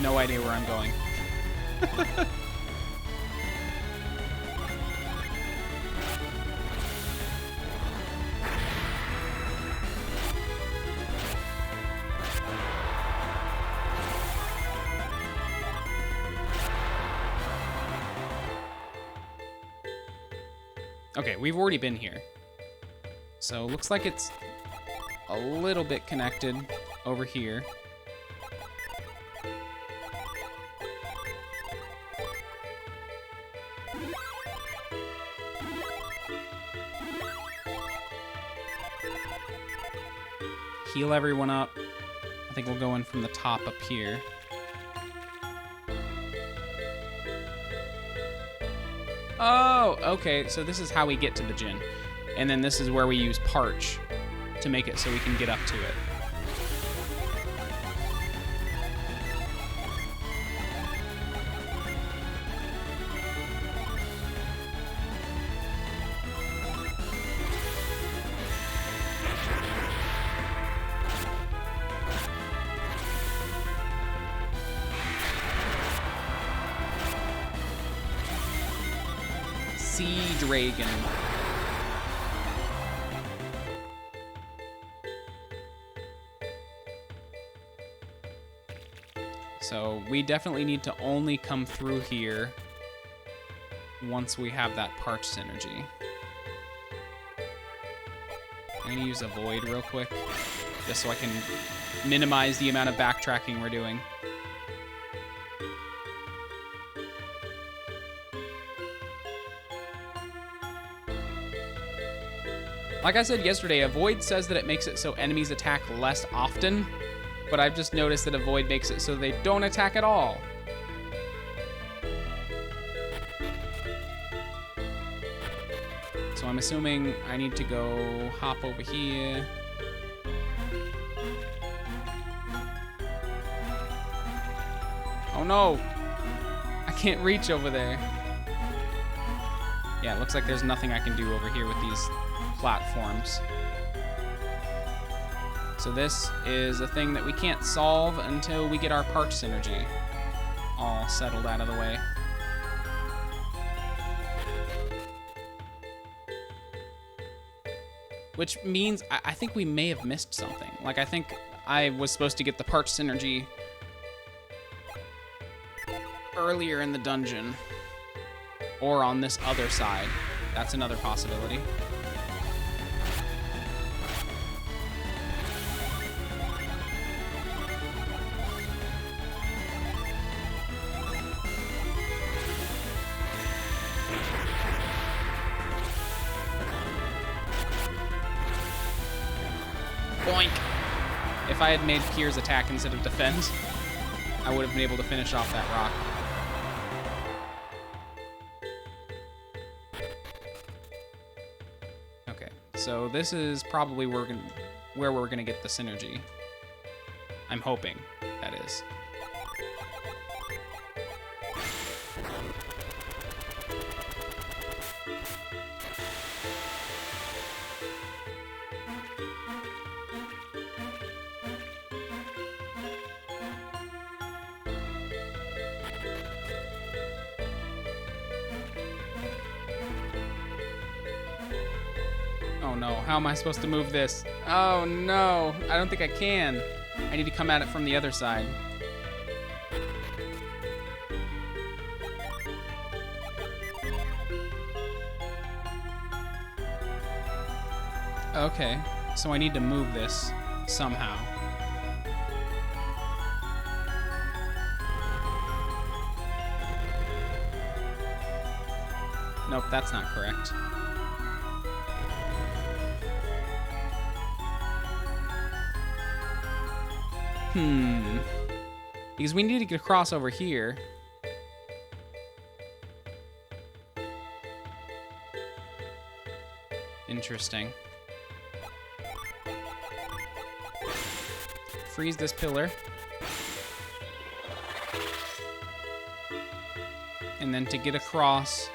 no idea where I'm going. Okay, we've already been here. So looks like it's a little bit connected over here. Heal everyone up. I think we'll go in from the top up here. Oh, okay, so this is how we get to the gin. And then this is where we use Parch to make it so we can get up to it. Sea Dragon. So we definitely need to only come through here once we have that Parch synergy. I'm gonna use a Void real quick, just so I can minimize the amount of backtracking we're doing. Like I said yesterday, a Void says that it makes it so enemies attack less often, but I've just noticed that a Void makes it so they don't attack at all. So I'm assuming I need to go hop over here. Oh no! I can't reach over there. Yeah, it looks like there's nothing I can do over here with these platforms. So this is a thing that we can't solve until we get our Parch synergy all settled out of the way. Which means I think we may have missed something. Like, I think I was supposed to get the Parch synergy earlier in the dungeon, or on this other side. That's another possibility. Boink! If I had made Kier's attack instead of defend, I would have been able to finish off that rock. Okay, so this is probably where we're gonna get the synergy. I'm hoping, that is. Oh no, how am I supposed to move this? Oh no, I don't think I can. I need to come at it from the other side. Okay, so I need to move this somehow. Nope, that's not correct. Because we need to get across over here. Interesting. Freeze this pillar. And then to get across...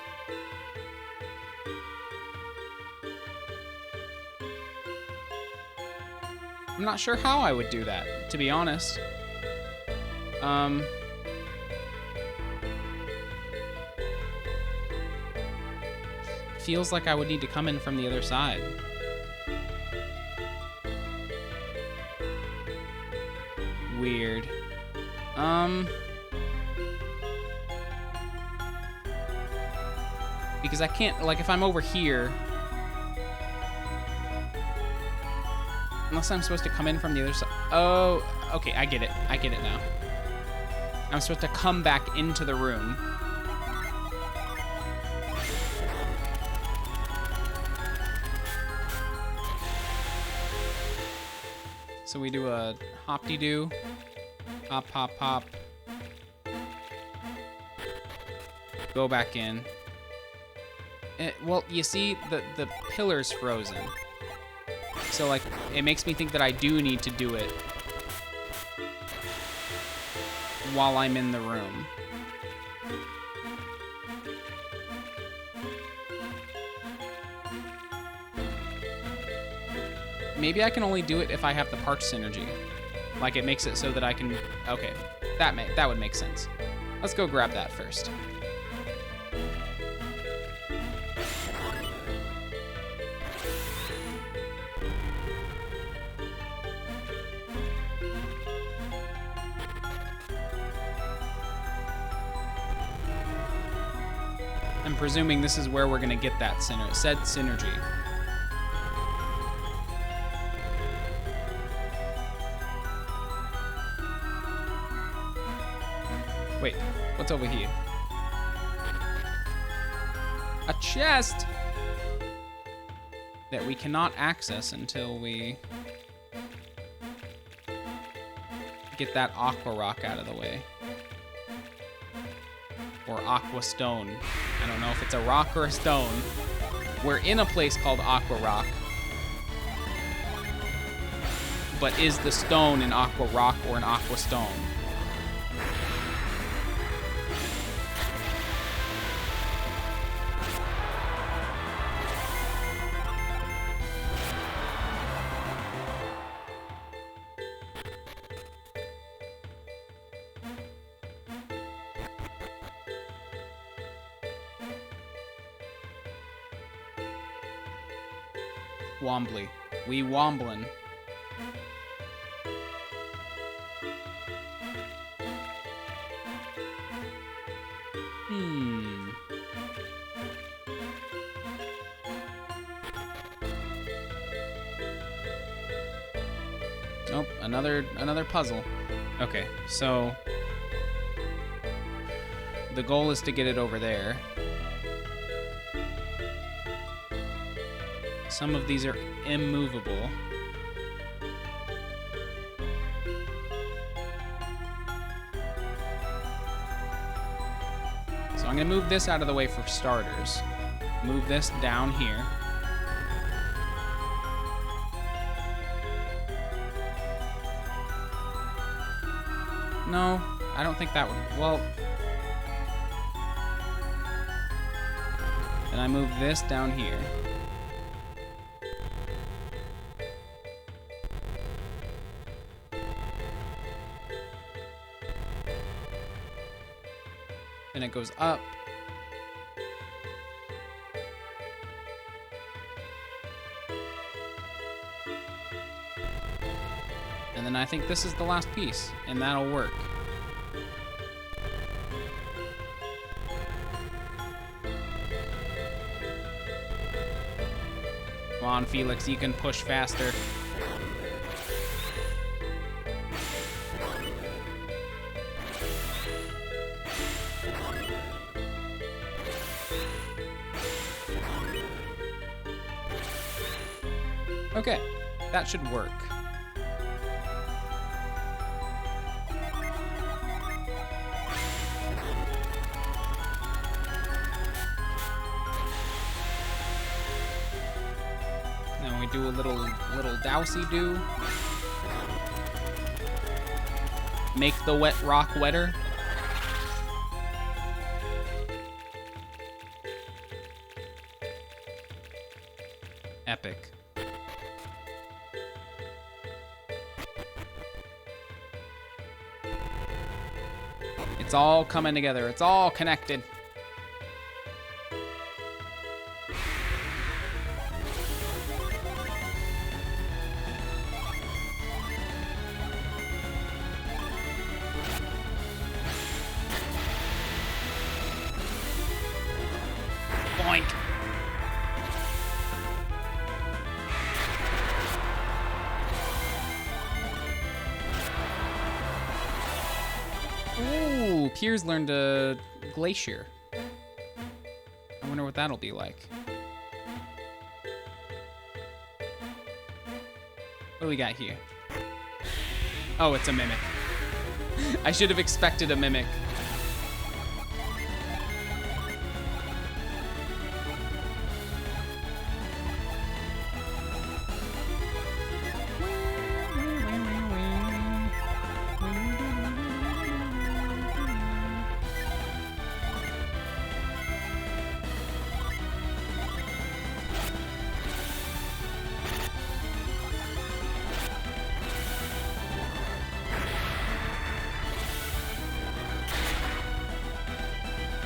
I'm not sure how I would do that, to be honest. feels like I would need to come in from the other side. Weird. Because I can't, like, if I'm over here, unless I'm supposed to come in from the other side. Oh, okay, I get it. I get it now. I'm supposed to come back into the room. So we do a hop-de-doo. Hop, hop, hop. Go back in. Well, you see, the pillar's frozen. So, like, it makes me think that I do need to do it while I'm in the room. Maybe I can only do it if I have the park synergy. Like, it makes it so that I can... Okay, that would make sense. Let's go grab that first. I'm presuming this is where we're gonna get that said synergy. Wait, what's over here? A chest that we cannot access until we get that aqua rock out of the way. Or aqua stone. I don't know if it's a rock or a stone. We're in a place called Aqua Rock. But is the stone an aqua rock or an aqua stone? Wombly. We womblin'. Nope, another puzzle. Okay, so the goal is to get it over there. Some of these are immovable. So I'm gonna move this out of the way for starters. Move this down here. No, I don't think that would, well. And I move this down here. And it goes up. And then I think this is the last piece, and that'll work. Come on, Felix, you can push faster. Okay, that should work. Then we do a little dousey-do. Make the wet rock wetter. Epic. It's all coming together. It's all connected. Yoink. Ooh, Piers learned a Glacier. I wonder what that'll be like. What do we got here? Oh, it's a Mimic. I should have expected a Mimic.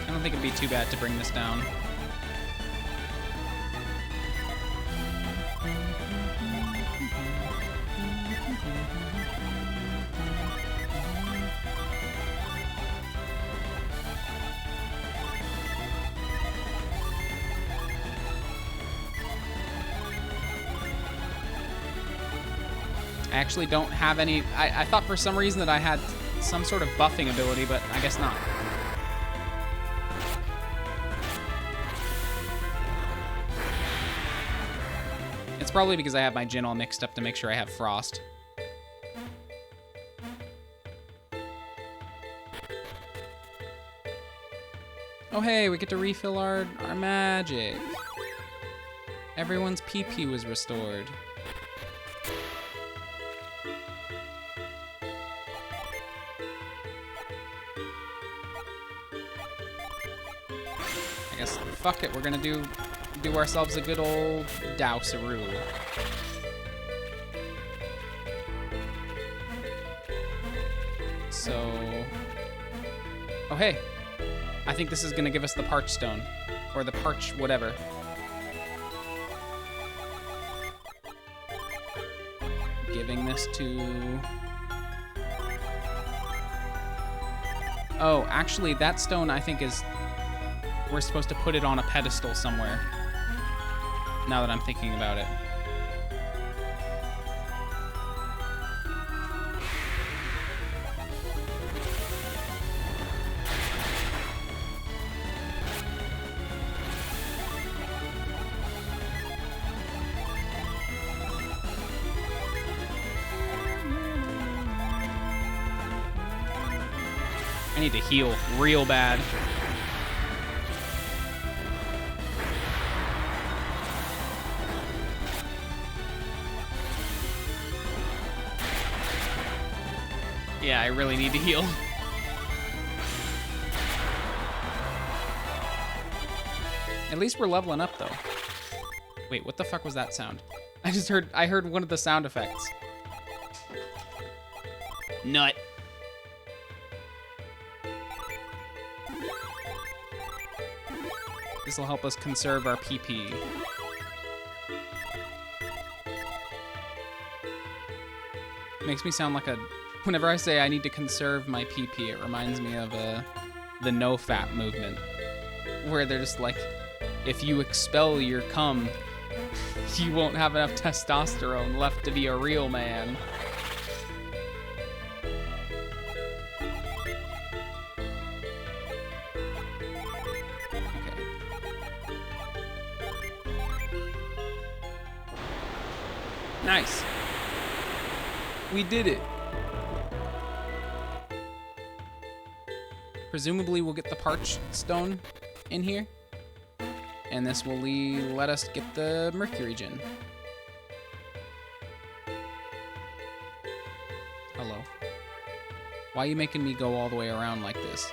I don't think it'd be too bad to bring this down. I actually don't have any... I thought for some reason that I had some sort of buffing ability, but I guess not. It's probably because I have my gin all mixed up to make sure I have frost. Oh hey, we get to refill our magic. Everyone's PP was restored. I guess, fuck it, we're gonna do ourselves a good old dowseroo. So... Oh hey, I think this is gonna give us the parch stone. Or the parch whatever. Giving this to... Oh, actually that stone I think is... We're supposed to put it on a pedestal somewhere. Now that I'm thinking about it. I need to heal real bad. Yeah, I really need to heal. At least we're leveling up, though. Wait, what the fuck was that sound? I heard one of the sound effects. Nut. This will help us conserve our PP. Makes me sound like a... Whenever I say I need to conserve my PP, it reminds me of the no-fap movement. Where they're just like, if you expel your cum, you won't have enough testosterone left to be a real man. Okay. Nice. We did it. Presumably we'll get the parch stone in here. And this will let us get the mercury gin. Hello. Why are you making me go all the way around like this?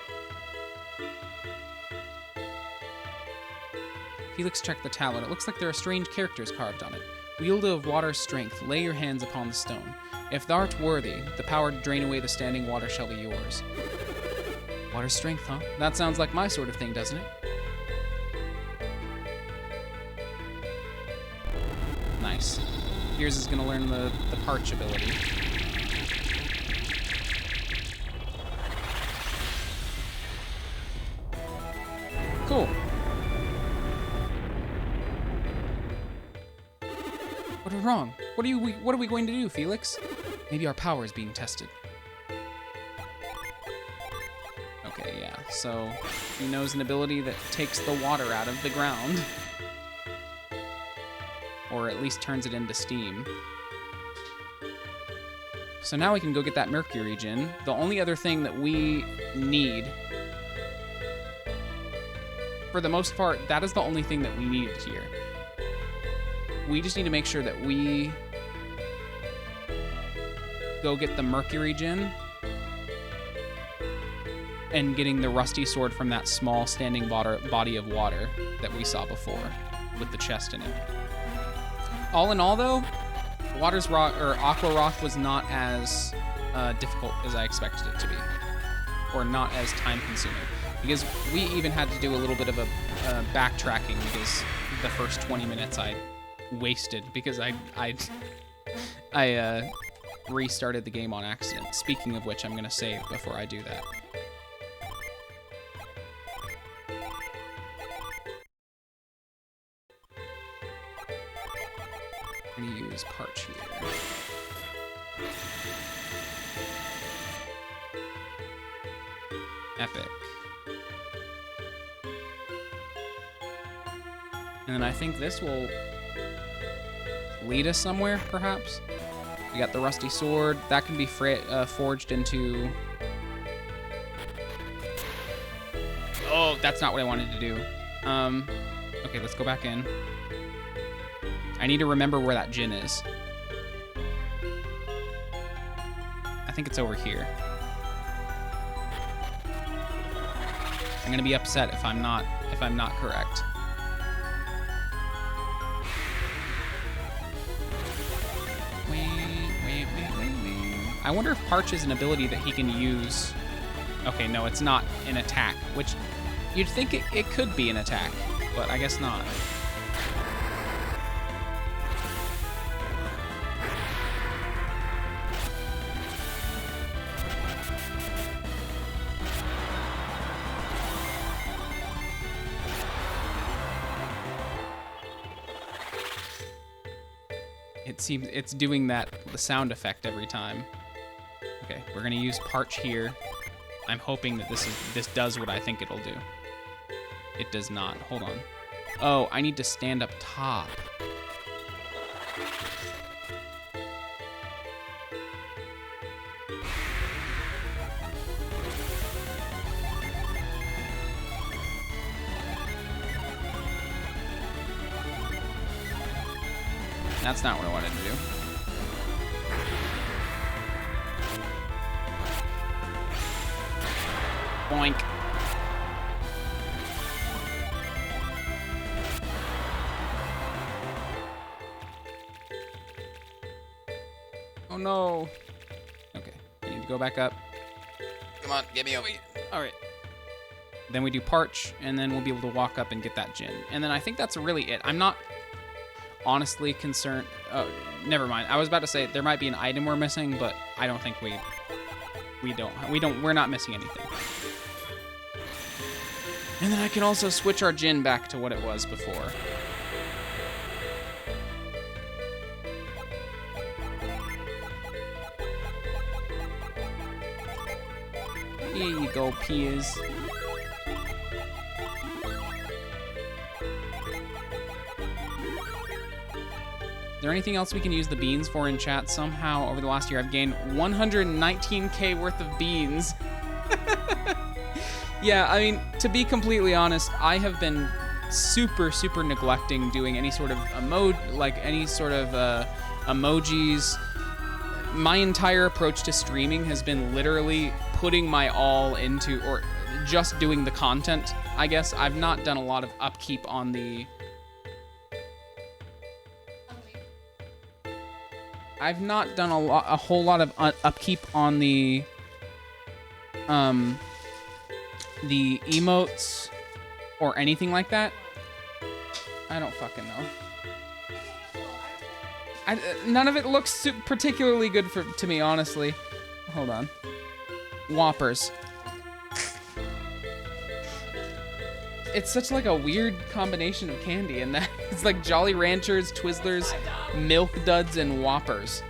Felix checked the tablet. It looks like there are strange characters carved on it. Wielder of water's strength, lay your hands upon the stone. If thou art worthy, the power to drain away the standing water shall be yours. Water strength, huh? That sounds like my sort of thing, doesn't it? Nice. Piers is gonna learn the parch ability. Cool. What is wrong? What are we going to do, Felix? Maybe our power is being tested. Okay, yeah. So he knows an ability that takes the water out of the ground. Or at least turns it into steam. So now we can go get that Mercury Gin. The only other thing that we need, for the most part, that is the only thing that we needed here. We just need to make sure that we go get the Mercury Gin and getting the rusty sword from that small standing body of water that we saw before with the chest in it. All in all, though, Water's Rock or Aqua Rock was not as difficult as I expected it to be, or not as time-consuming, because we even had to do a little bit of a backtracking because the first 20 minutes I wasted because I restarted the game on accident. Speaking of which, I'm gonna save before I do that. I'm gonna use Parch here. Epic. And then I think this will lead us somewhere, perhaps. We got the rusty sword. That can be forged into... Oh, that's not what I wanted to do. Okay, let's go back in. I need to remember where that gin is. I think it's over here. I'm gonna be upset if I'm not correct. I wonder if Parch is an ability that he can use. Okay, no, it's not an attack, which you'd think it could be an attack, but I guess not. It seems it's doing the sound effect every time. Okay, we're gonna use Parch here. I'm hoping that this does what I think it'll do. It does not. Hold on. Oh, I need to stand up top. That's not what I wanted to do. Boink. Oh no. Okay, I need to go back up. Come on, get me over here. All right. Then we do Parch, and then we'll be able to walk up and get that gin. And then I think that's really it. I'm not honestly concerned. Oh, never mind. I was about to say there might be an item we're missing, but I don't think we're not missing anything. And then I can also switch our gin back to what it was before. Here you go, Piers. Is there anything else we can use the beans for in chat? Somehow, over the last year, I've gained 119k worth of beans. Yeah, I mean, to be completely honest, I have been super neglecting doing any sort of emojis. My entire approach to streaming has been literally putting my all into, or just doing the content, I guess. I've not done a lot of upkeep on the... I've not done a whole lot of upkeep on the emotes or anything like that. I don't fucking know. None of it looks particularly good to me, honestly. Hold on. Whoppers. it's such like a weird combination of candy, and that it's like Jolly Ranchers, Twizzlers, Milk Duds, and Whoppers.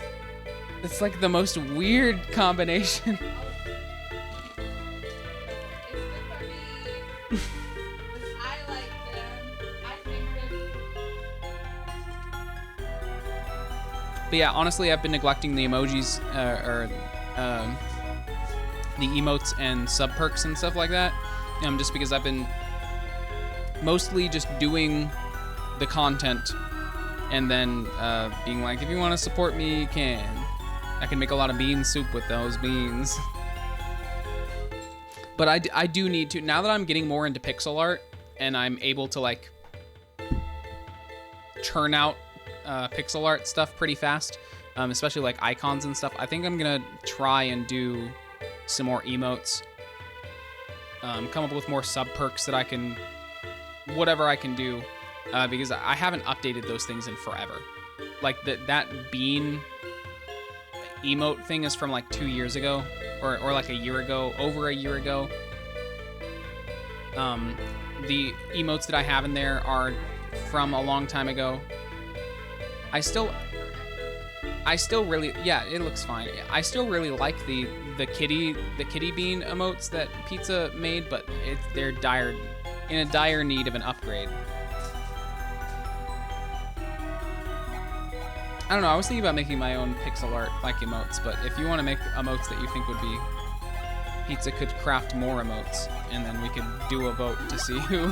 It's like the most weird combination. But yeah, honestly, I've been neglecting the emojis, the emotes and sub perks and stuff like that, just because I've been mostly just doing the content and then being like, if you want to support me, you can. I can make a lot of bean soup with those beans. But I do need to, now that I'm getting more into pixel art and I'm able to like churn out pixel art stuff pretty fast, especially like icons and stuff, I think I'm gonna try and do some more emotes, come up with more sub perks that I can, whatever I can do, because I haven't updated those things in forever. Like that bean emote thing is from like 2 years ago, or like a year ago, over a year ago. The emotes that I have in there are from a long time ago. I still really, yeah, it looks fine. I still really like the kitty bean emotes that Pizza made, but they're in a dire need of an upgrade. I don't know, I was thinking about making my own pixel art like emotes, but if you want to make emotes that you think would be, Pizza could craft more emotes, and then we could do a vote to see who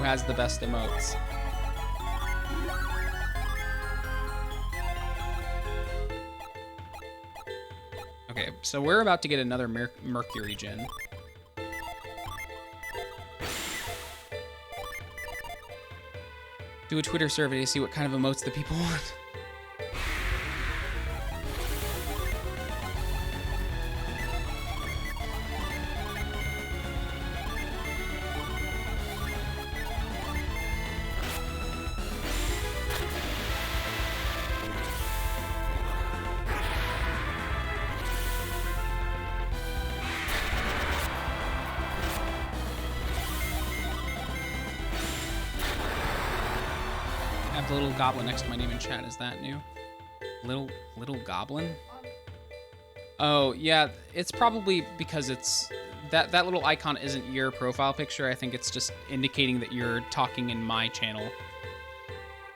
has the best emotes. Okay, so we're about to get another Mercury gen. Do a Twitter survey to see what kind of emotes the people want. The little goblin next to my name in chat, is that new? Little goblin? Oh yeah, it's probably because it's that little icon isn't your profile picture. I think it's just indicating that you're talking in my channel,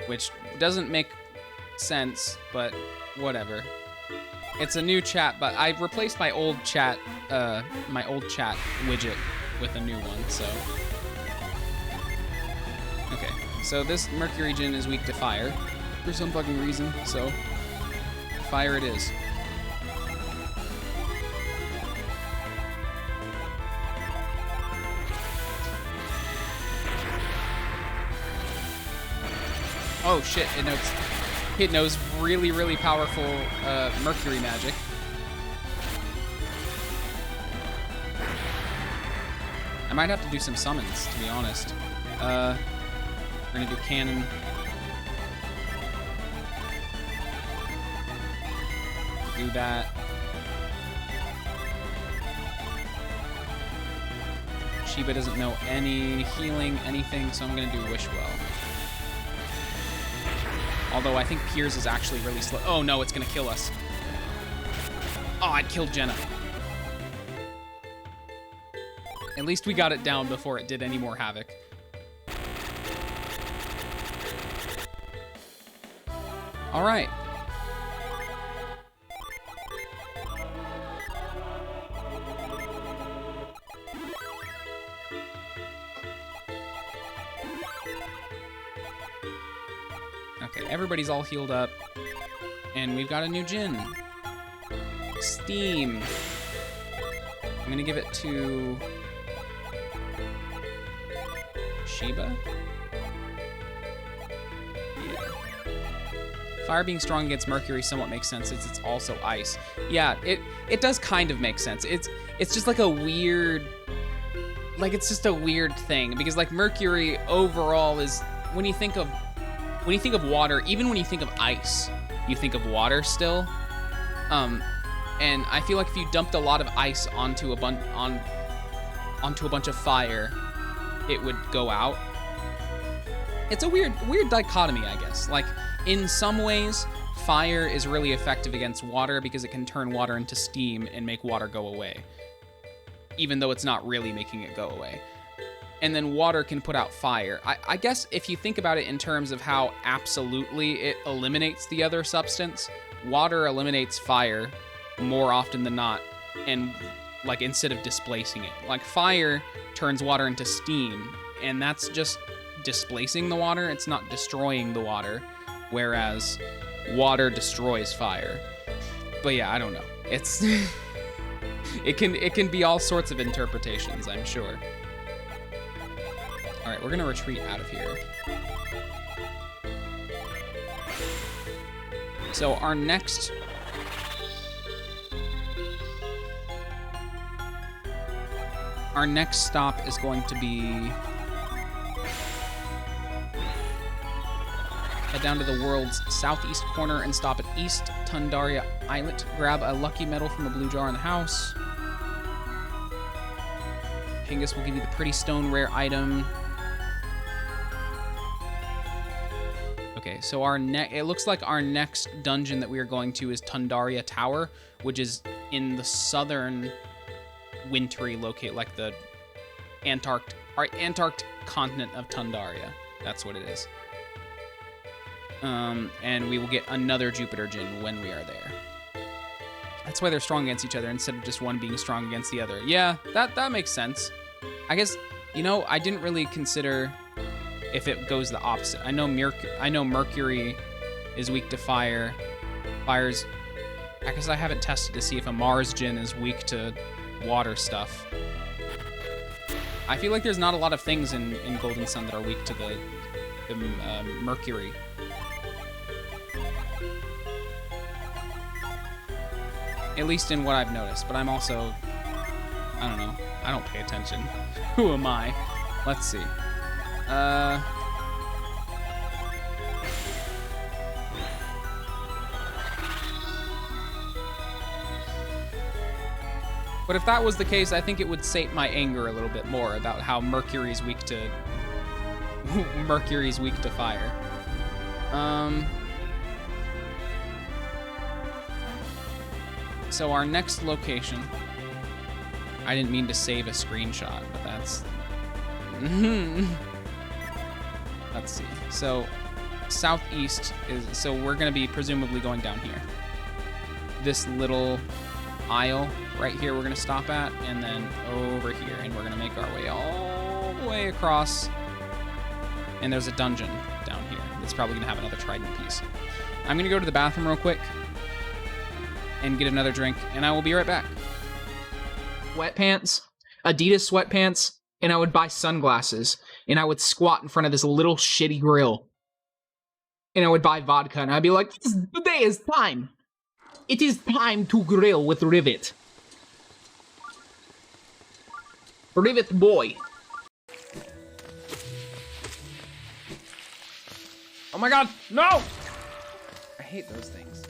which doesn't make sense, but whatever. It's a new chat, but I replaced my old chat widget with a new one, so. Okay, so this Mercury Djinn is weak to fire for some fucking reason, so fire it is. Oh shit, it knows really, really powerful Mercury magic. I might have to do some summons, to be honest. We're gonna do cannon. Do that. Sheba doesn't know any healing, anything, so I'm gonna do Wish Well. Although I think Piers is actually really slow. Oh no, it's gonna kill us. Oh, I killed Jenna. At least we got it down before it did any more havoc. All right. Okay, everybody's all healed up. And we've got a new Djinn. Steam. I'm gonna give it to Sheba. Yeah. Fire being strong against Mercury somewhat makes sense since it's also ice. Yeah, it does kind of make sense. It's just like a weird, like it's just a weird thing because like Mercury overall is when you think of water, even when you think of ice, you think of water still. And I feel like if you dumped a lot of ice onto a bunch of fire, it would go out. It's a weird dichotomy, I guess. Like, in some ways, fire is really effective against water because it can turn water into steam and make water go away, even though it's not really making it go away. And then water can put out fire. I guess if you think about it in terms of how absolutely it eliminates the other substance, water eliminates fire more often than not, and like instead of displacing it. Like fire turns water into steam, and that's just displacing the water. It's not destroying the water, whereas water destroys fire. But yeah, I don't know. It's it can be all sorts of interpretations, I'm sure. All right, we're gonna retreat out of here. So our next stop is going to be head down to the world's southeast corner and stop at East Tundaria Islet. Grab a lucky medal from the blue jar in the house. Pingus will give you the pretty stone rare item. Okay, so it looks like our next dungeon that we are going to is Tundaria Tower, which is in the southern wintry locate, like the Antarctic continent of Tundaria. That's what it is. And we will get another Jupiter Djinn when we are there. That's why they're strong against each other instead of just one being strong against the other. Yeah, that makes sense. I guess, you know, I didn't really consider if it goes the opposite. I know Mercury is weak to fire. Fire's... I guess I haven't tested to see if a Mars Djinn is weak to water stuff. I feel like there's not a lot of things in Golden Sun that are weak to the Mercury. At least in what I've noticed, but I'm also... I don't know. I don't pay attention. Who am I? Let's see. But if that was the case, I think it would sate my anger a little bit more about how Mercury's weak to fire. So our next location, I didn't mean to save a screenshot, but that's... Let's see. So southeast is... So we're going to be presumably going down here. This little aisle right here we're going to stop at, and then over here, and we're going to make our way all the way across. And there's a dungeon down here that's probably going to have another trident piece. I'm going to go to the bathroom real quick and get another drink, and I will be right back. Sweatpants, Adidas sweatpants, and I would buy sunglasses, and I would squat in front of this little shitty grill, and I would buy vodka, and I'd be like, today is time. It is time to grill with Rivet. Rivet boy. Oh my god, no! I hate those things.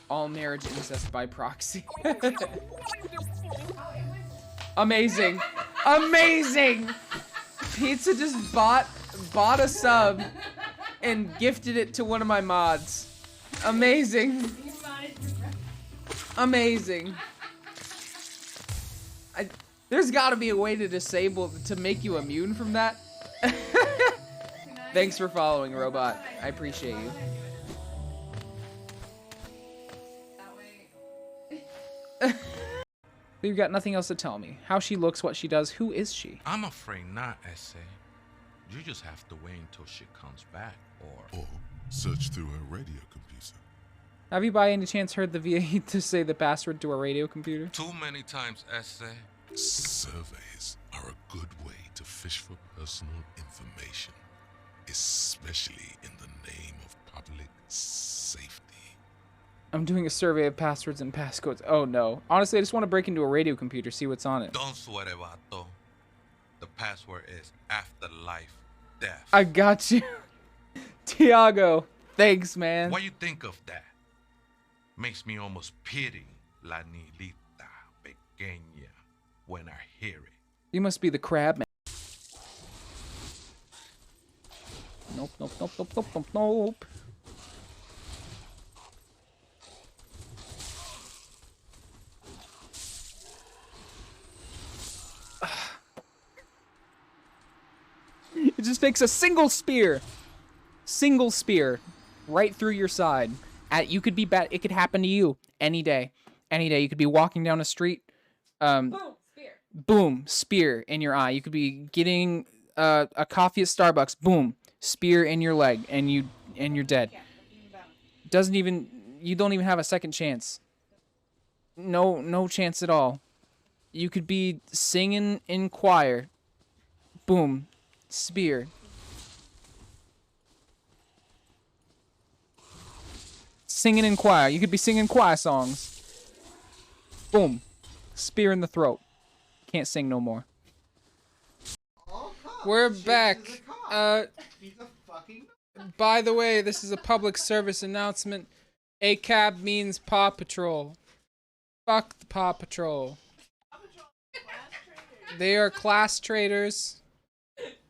All marriage incest by proxy. Amazing. Amazing! Pizza just bought a sub and gifted it to one of my mods. Amazing. Amazing. There's gotta be a way to make you immune from that. Thanks for following, Robot. I appreciate you. You've got nothing else to tell me. How she looks, what she does, who is she? I'm afraid not, Essay. You just have to wait until she comes back, or search through her radio computer. Have you by any chance heard the VA to say the password to a radio computer? Too many times, Essay. Surveys are a good way to fish for personal information, especially in the name of public safety. I'm doing a survey of passwords and passcodes. Oh no. Honestly, I just want to break into a radio computer, see what's on it. Don't sweat it, vato. The password is afterlife death. I got you. Tiago, thanks, man. What you think of that? Makes me almost pity La Nilita Pequeña when I hear it. You must be the crab man. Nope, nope, nope, nope, nope, nope, nope. It just takes a single spear right through your side. You could be bad. It could happen to you any day. Any day. You could be walking down a street. Boom, spear. Boom, spear in your eye. You could be getting a coffee at Starbucks. Boom, spear in your leg, and you're dead. You don't even have a second chance. No chance at all. You could be singing in choir. Boom, spear. Singing in choir. You could be singing choir songs. Boom, spear in the throat. Can't sing no more. We're back. By the way, this is a public service announcement. ACAB means Paw Patrol. Fuck the Paw Patrol. They are class traitors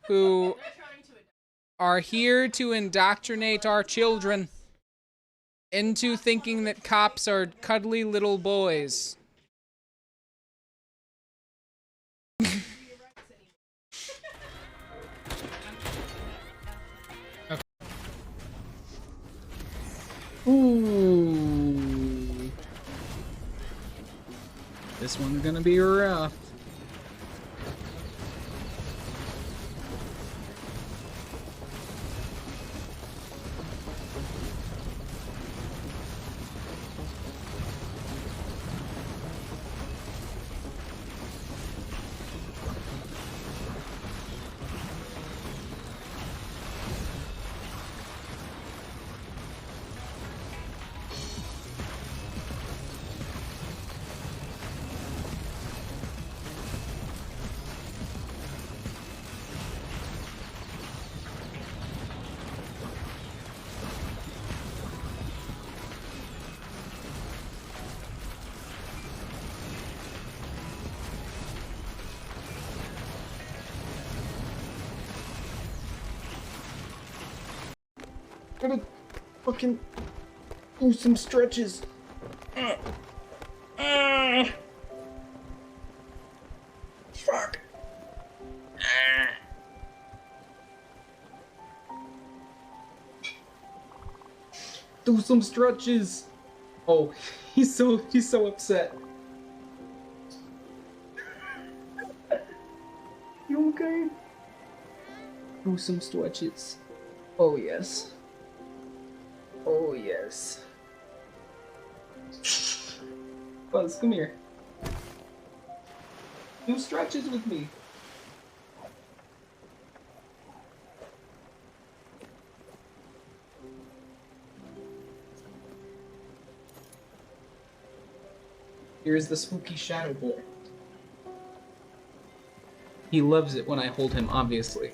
who are here to indoctrinate our children into thinking that cops are cuddly little boys. Ooh. This one's gonna be rough. Gotta fucking do some stretches. Fuck. Do some stretches. Oh, he's so upset. You okay? Do some stretches. Oh yes. Oh yes. Buzz, come here. Do stretches with me. Here's the spooky shadow boy. He loves it when I hold him, obviously.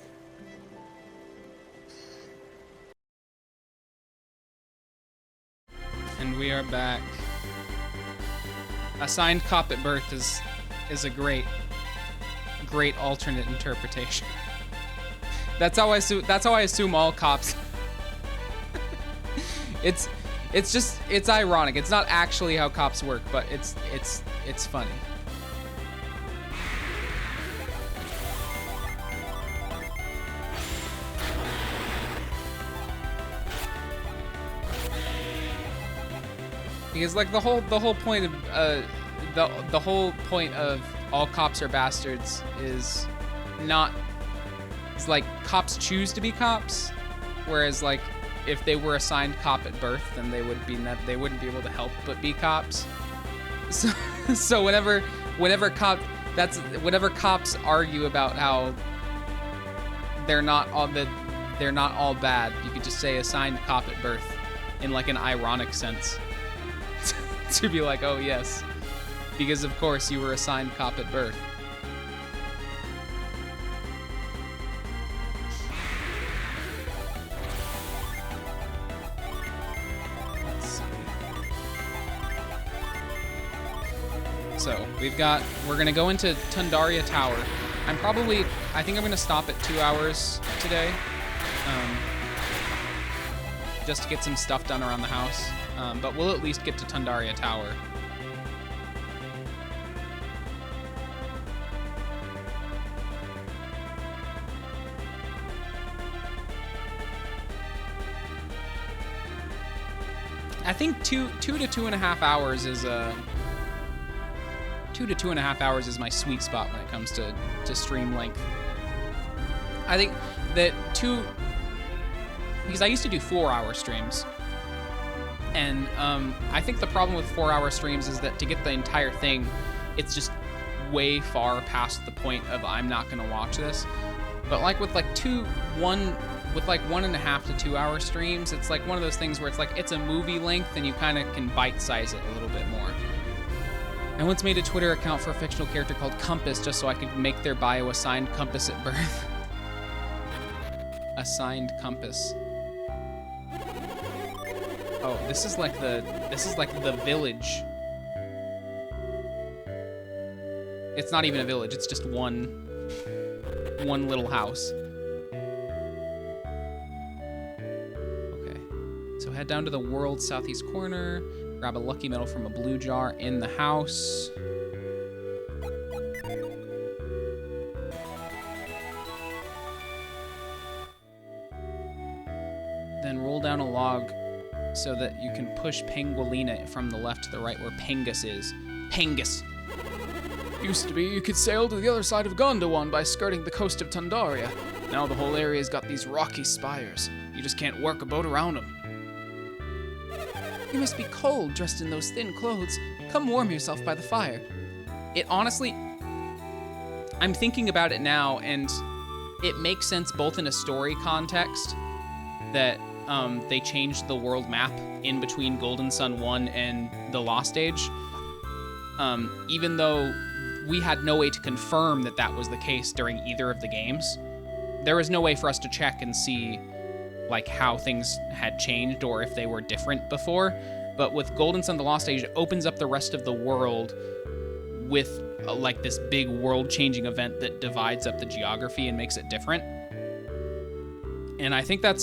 And we are back. Assigned cop at birth is a great alternate interpretation. That's how I assume all cops. It's ironic. It's not actually how cops work, but it's funny. Because like the whole point of the whole point of all cops are bastards is not, it's like cops choose to be cops, whereas like if they were assigned cop at birth, then they wouldn't be able to help but be cops. So whenever cops argue about how they're not all bad, you could just say assigned cop at birth in like an ironic sense. To be like, oh yes, because of course you were assigned cop at birth. Let's see. So we're gonna go into Tundaria Tower. I think I'm gonna stop at 2 hours today, just to get some stuff done around the house. But we'll at least get to Tundaria Tower. I think 2 to 2.5 hours is 2 to 2.5 hours is my sweet spot when it comes to stream length. I think that because I used to do 4-hour streams, and I think the problem with 4-hour streams is that to get the entire thing, it's just way far past the point of I'm not gonna watch this. But like with 1.5 to 2 hour streams, it's like one of those things where it's like it's a movie length and you kind of can bite size it a little bit more. I once made a Twitter account for a fictional character called Compass just so I could make their bio assigned compass at birth. Assigned compass. Oh, this is like the village. It's not even a village, it's just one little house. Okay. So head down to the world's southeast corner, grab a lucky medal from a blue jar in the house. Then roll down a log so that you can push Penguilina from the left to the right where Pengus is. Pengus! Used to be you could sail to the other side of Gondowan by skirting the coast of Tundaria. Now the whole area's got these rocky spires. You just can't work a boat around them. You must be cold dressed in those thin clothes. Come warm yourself by the fire. It honestly... I'm thinking about it now, and it makes sense both in a story context that they changed the world map in between Golden Sun 1 and the Lost Age. Even though we had no way to confirm that that was the case during either of the games. There was no way for us to check and see like how things had changed or if they were different before. But with Golden Sun: The Lost Age, it opens up the rest of the world with like this big world-changing event that divides up the geography and makes it different. And I think I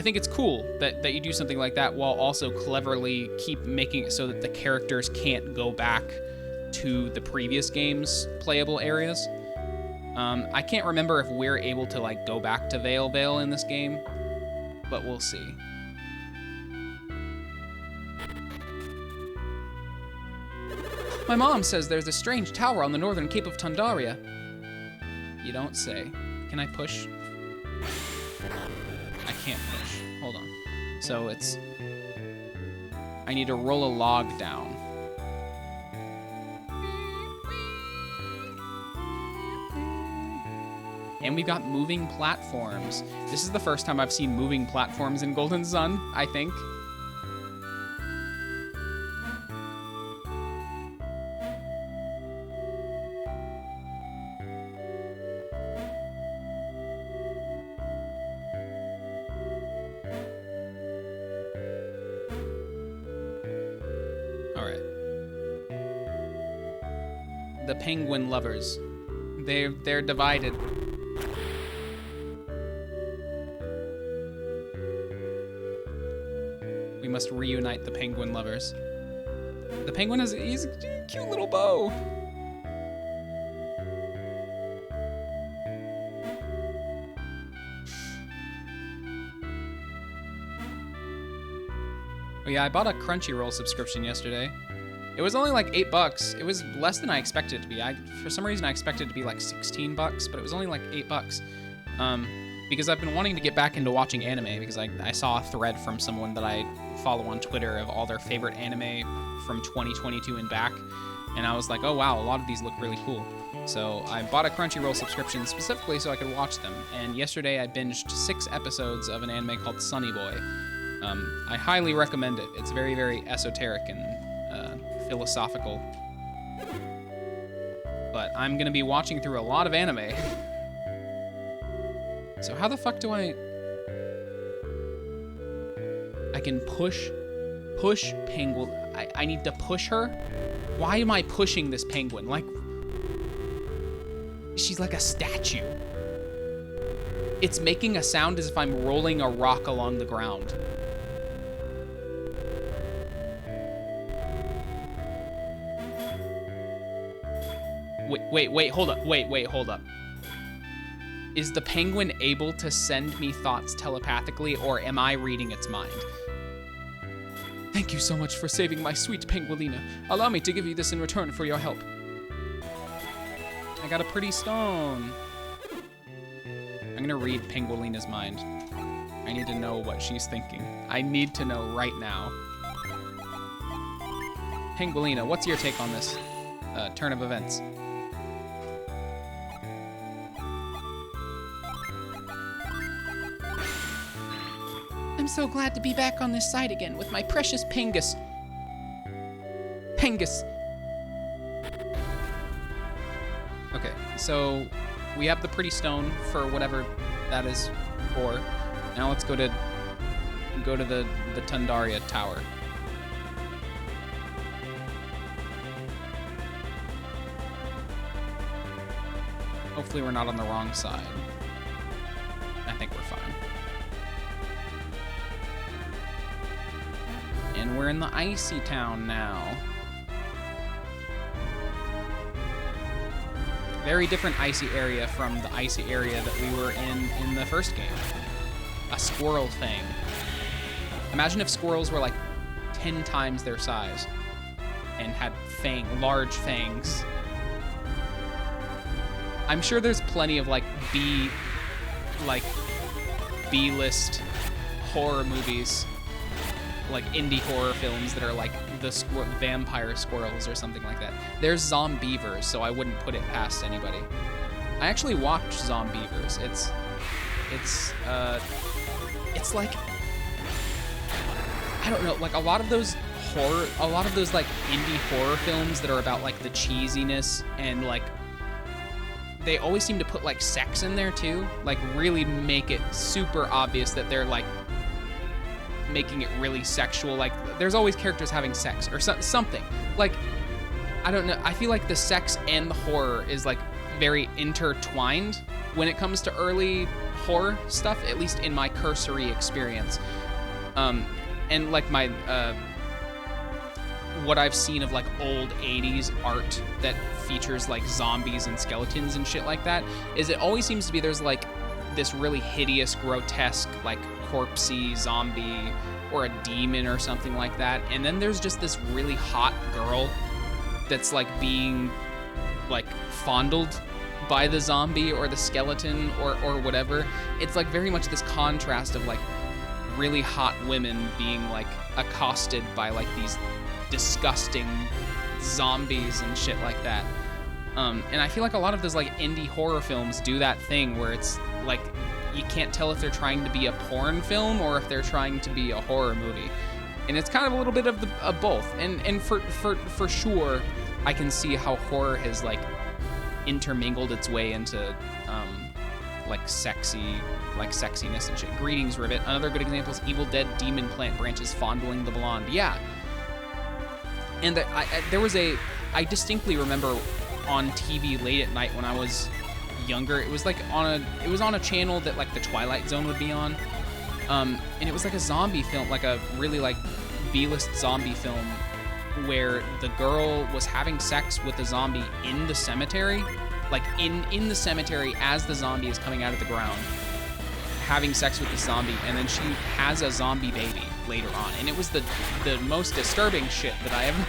think it's cool that you do something like that while also cleverly keep making it so that the characters can't go back to the previous game's playable areas. I can't remember if we're able to like go back to Vale in this game, but we'll see. My mom says there's a strange tower on the northern cape of Tundaria. You don't say. Can I push? I can't push. Hold on. So it's... I need to roll a log down. And we've got moving platforms. This is the first time I've seen moving platforms in Golden Sun, I think. The penguin lovers. They're divided. We must reunite the penguin lovers. The penguin he's a cute little bow. Oh yeah, I bought a Crunchyroll subscription yesterday. It was only like $8. It was less than I expected it to be. For some reason, I expected it to be like $16, but it was only like $8. Because I've been wanting to get back into watching anime because I saw a thread from someone that I follow on Twitter of all their favorite anime from 2022 and back. And I was like, oh wow, a lot of these look really cool. So I bought a Crunchyroll subscription specifically so I could watch them. And yesterday I binged 6 episodes of an anime called Sunny Boy. I highly recommend it. It's very, very esoteric and philosophical. But I'm gonna be watching through a lot of anime. So how the fuck do I can push penguin. I need to push her. Why am I pushing this penguin? Like, she's like a statue. It's making a sound as if I'm rolling a rock along the ground. Wait, hold up. Wait, hold up. Is the penguin able to send me thoughts telepathically, or am I reading its mind? Thank you so much for saving my sweet Penguilina. Allow me to give you this in return for your help. I got a pretty stone. I'm gonna read Penguilina's mind. I need to know what she's thinking. I need to know right now. Penguilina, what's your take on this turn of events? I'm so glad to be back on this side again with my precious Pengus. Pengus. Okay, so we have the pretty stone for whatever that is for. Now let's go to the Tundaria Tower. Hopefully we're not on the wrong side. I think we're fine. And we're in the icy town now. Very different icy area from the icy area that we were in the first game. A squirrel thing. Imagine if squirrels were like 10 times their size and had large fangs. I'm sure there's plenty of like B-list horror movies, like indie horror films that are like the vampire squirrels or something like that. There's Zombievers, so I wouldn't put it past anybody. I actually watched Zombievers. It's like, I don't know, like a lot of those like indie horror films that are about like the cheesiness and like they always seem to put like sex in there too, like really make it super obvious that they're like making it really sexual. Like there's always characters having sex or something. Like, I don't know. I feel like the sex and the horror is like very intertwined when it comes to early horror stuff, at least in my cursory experience. And like my, what I've seen of like old 80s art that features like zombies and skeletons and shit like that, is it always seems to be there's like this really hideous, grotesque, like corpsey zombie or a demon or something like that, and then there's just this really hot girl that's like being like fondled by the zombie or the skeleton or whatever. It's like very much this contrast of like really hot women being like accosted by like these disgusting zombies and shit like that. And I feel like a lot of those like indie horror films do that thing where it's like you can't tell if they're trying to be a porn film or if they're trying to be a horror movie, and it's kind of a little bit of both. And for sure, I can see how horror has like intermingled its way into like sexiness and shit. Greetings, Rivet. Another good example is Evil Dead demon plant branches fondling the blonde. Yeah. And I distinctly remember on TV late at night when I was younger, it was on a channel that like the Twilight Zone would be on, and it was like a zombie film, like a really like B-list zombie film where the girl was having sex with the zombie in the cemetery, like in the cemetery as the zombie is coming out of the ground, having sex with the zombie, and then she has a zombie baby later on, and it was the most disturbing shit that I ever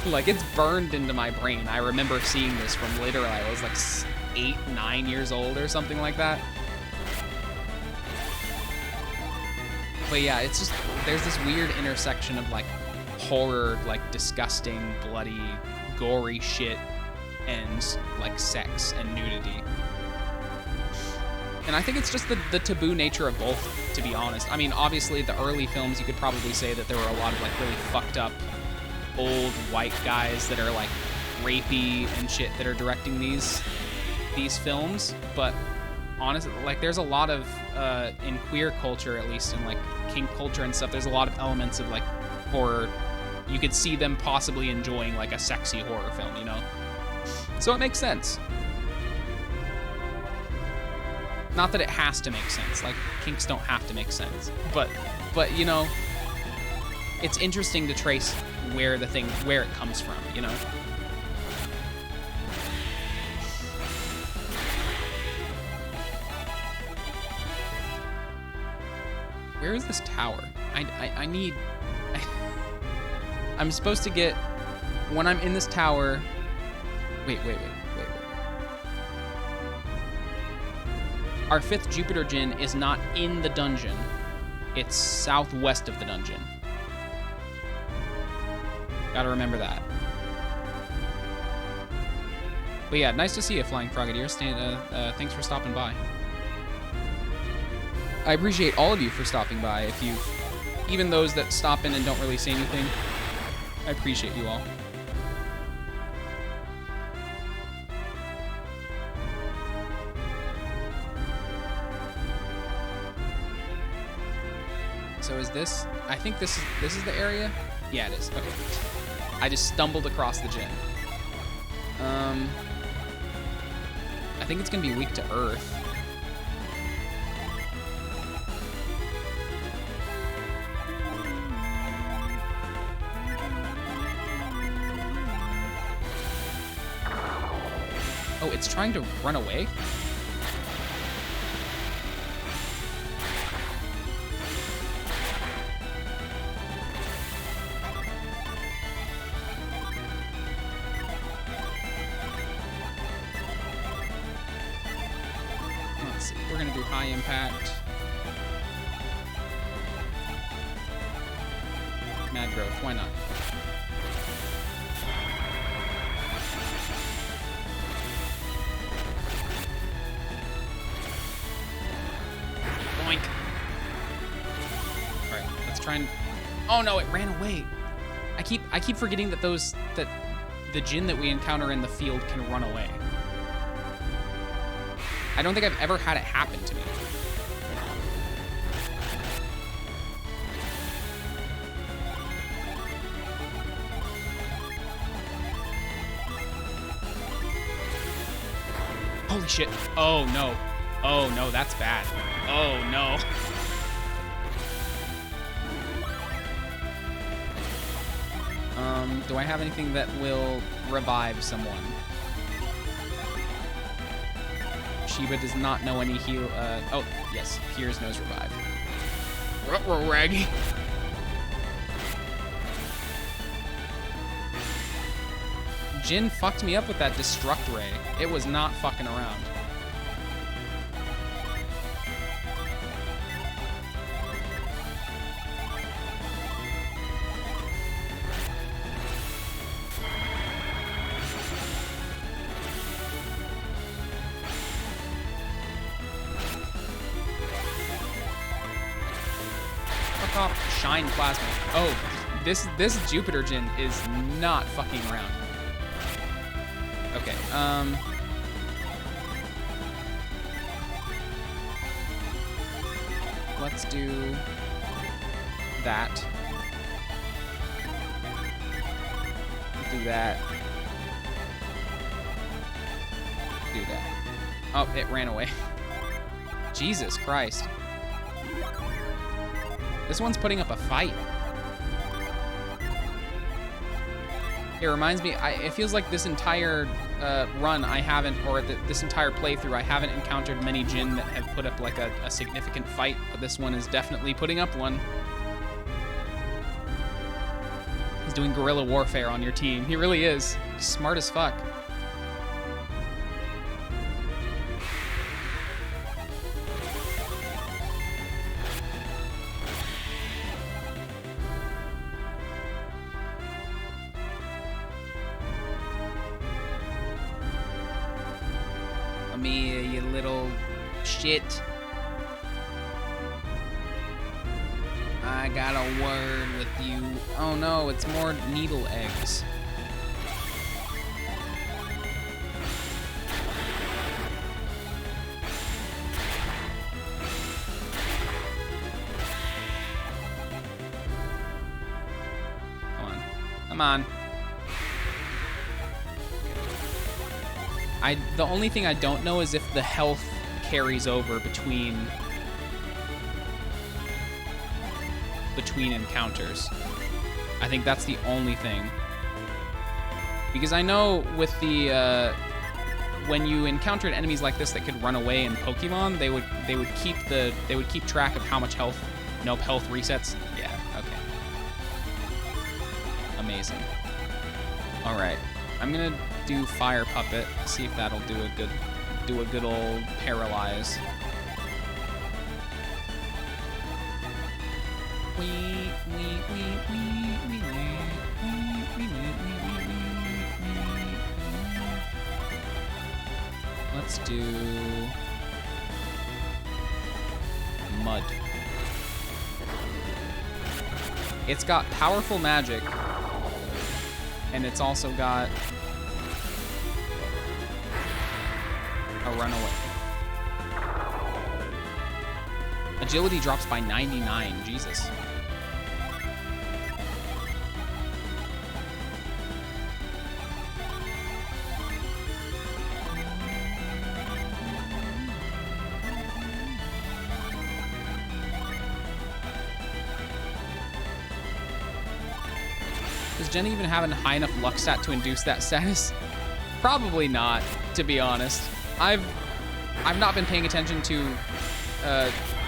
like, it's burned into my brain. I remember seeing this from literally I was like 8, 9 years old or something like that. But yeah, it's just, there's this weird intersection of like horror, like disgusting, bloody, gory shit, and like sex and nudity. And I think it's just the taboo nature of both, to be honest. I mean, obviously the early films, you could probably say that there were a lot of like really fucked up old white guys that are like rapey and shit that are directing these films, but honestly, like there's a lot of in queer culture, at least in like kink culture and stuff, there's a lot of elements of like horror you could see them possibly enjoying like a sexy horror film, you know? So it makes sense. Not that it has to make sense, like kinks don't have to make sense, but you know, it's interesting to trace where it comes from, you know? Where is this tower? I need... I'm supposed to get... When I'm in this tower... Wait. Our 5th Jupiter Djinn is not in the dungeon. It's southwest of the dungeon. Gotta remember that. But yeah, nice to see you, Flying Frogadier. Thanks for stopping by. I appreciate all of you for stopping by. Even those that stop in and don't really say anything, I appreciate you all. So is this? I think this is the area. Yeah, it is. Okay. I just stumbled across the Djinn. I think it's gonna be weak to Earth. Oh, it's trying to run away? Let's see. We're gonna do high impact. Mad growth, why not? Boink. Alright, let's try and... Oh no, it ran away. I keep forgetting that the Djinn that we encounter in the field can run away. I don't think I've ever had it happen to me. Holy shit. Oh no. Oh no, that's bad. Oh no. Do I have anything that will revive someone? Sheba does not know any heal. Oh, yes. Piers knows revive. Ruh-roh, Raggy. Jin fucked me up with that destruct ray. It was not fucking around. Shine plasma. Oh, this Jupiter Djinn is not fucking around. Okay, let's do that. Do that. Do that. Oh, it ran away. Jesus Christ. This one's putting up a fight. It reminds me, it feels like this entire run I haven't, or this entire playthrough I haven't encountered many Djinn that have put up like a significant fight, but this one is definitely putting up one. He's doing guerrilla warfare on your team. He really is. He's smart as fuck. Mia, you little shit. I got a word with you. Oh no, it's more needle eggs. Come on. Come on. The only thing I don't know is if the health carries over between encounters. I think that's the only thing. Because I know with the when you encountered enemies like this that could run away in Pokemon, they would keep track of how much health. Nope, health resets. Yeah, okay. Amazing. All right, I'm gonna do Fire Puppet. See if that'll do a good old paralyze. Let's do Mud. It's got powerful magic, and it's also got a runaway. Agility drops by 99. Jesus. Does Jenna even have a high enough luck stat to induce that status? Probably not, to be honest. I've not been paying attention to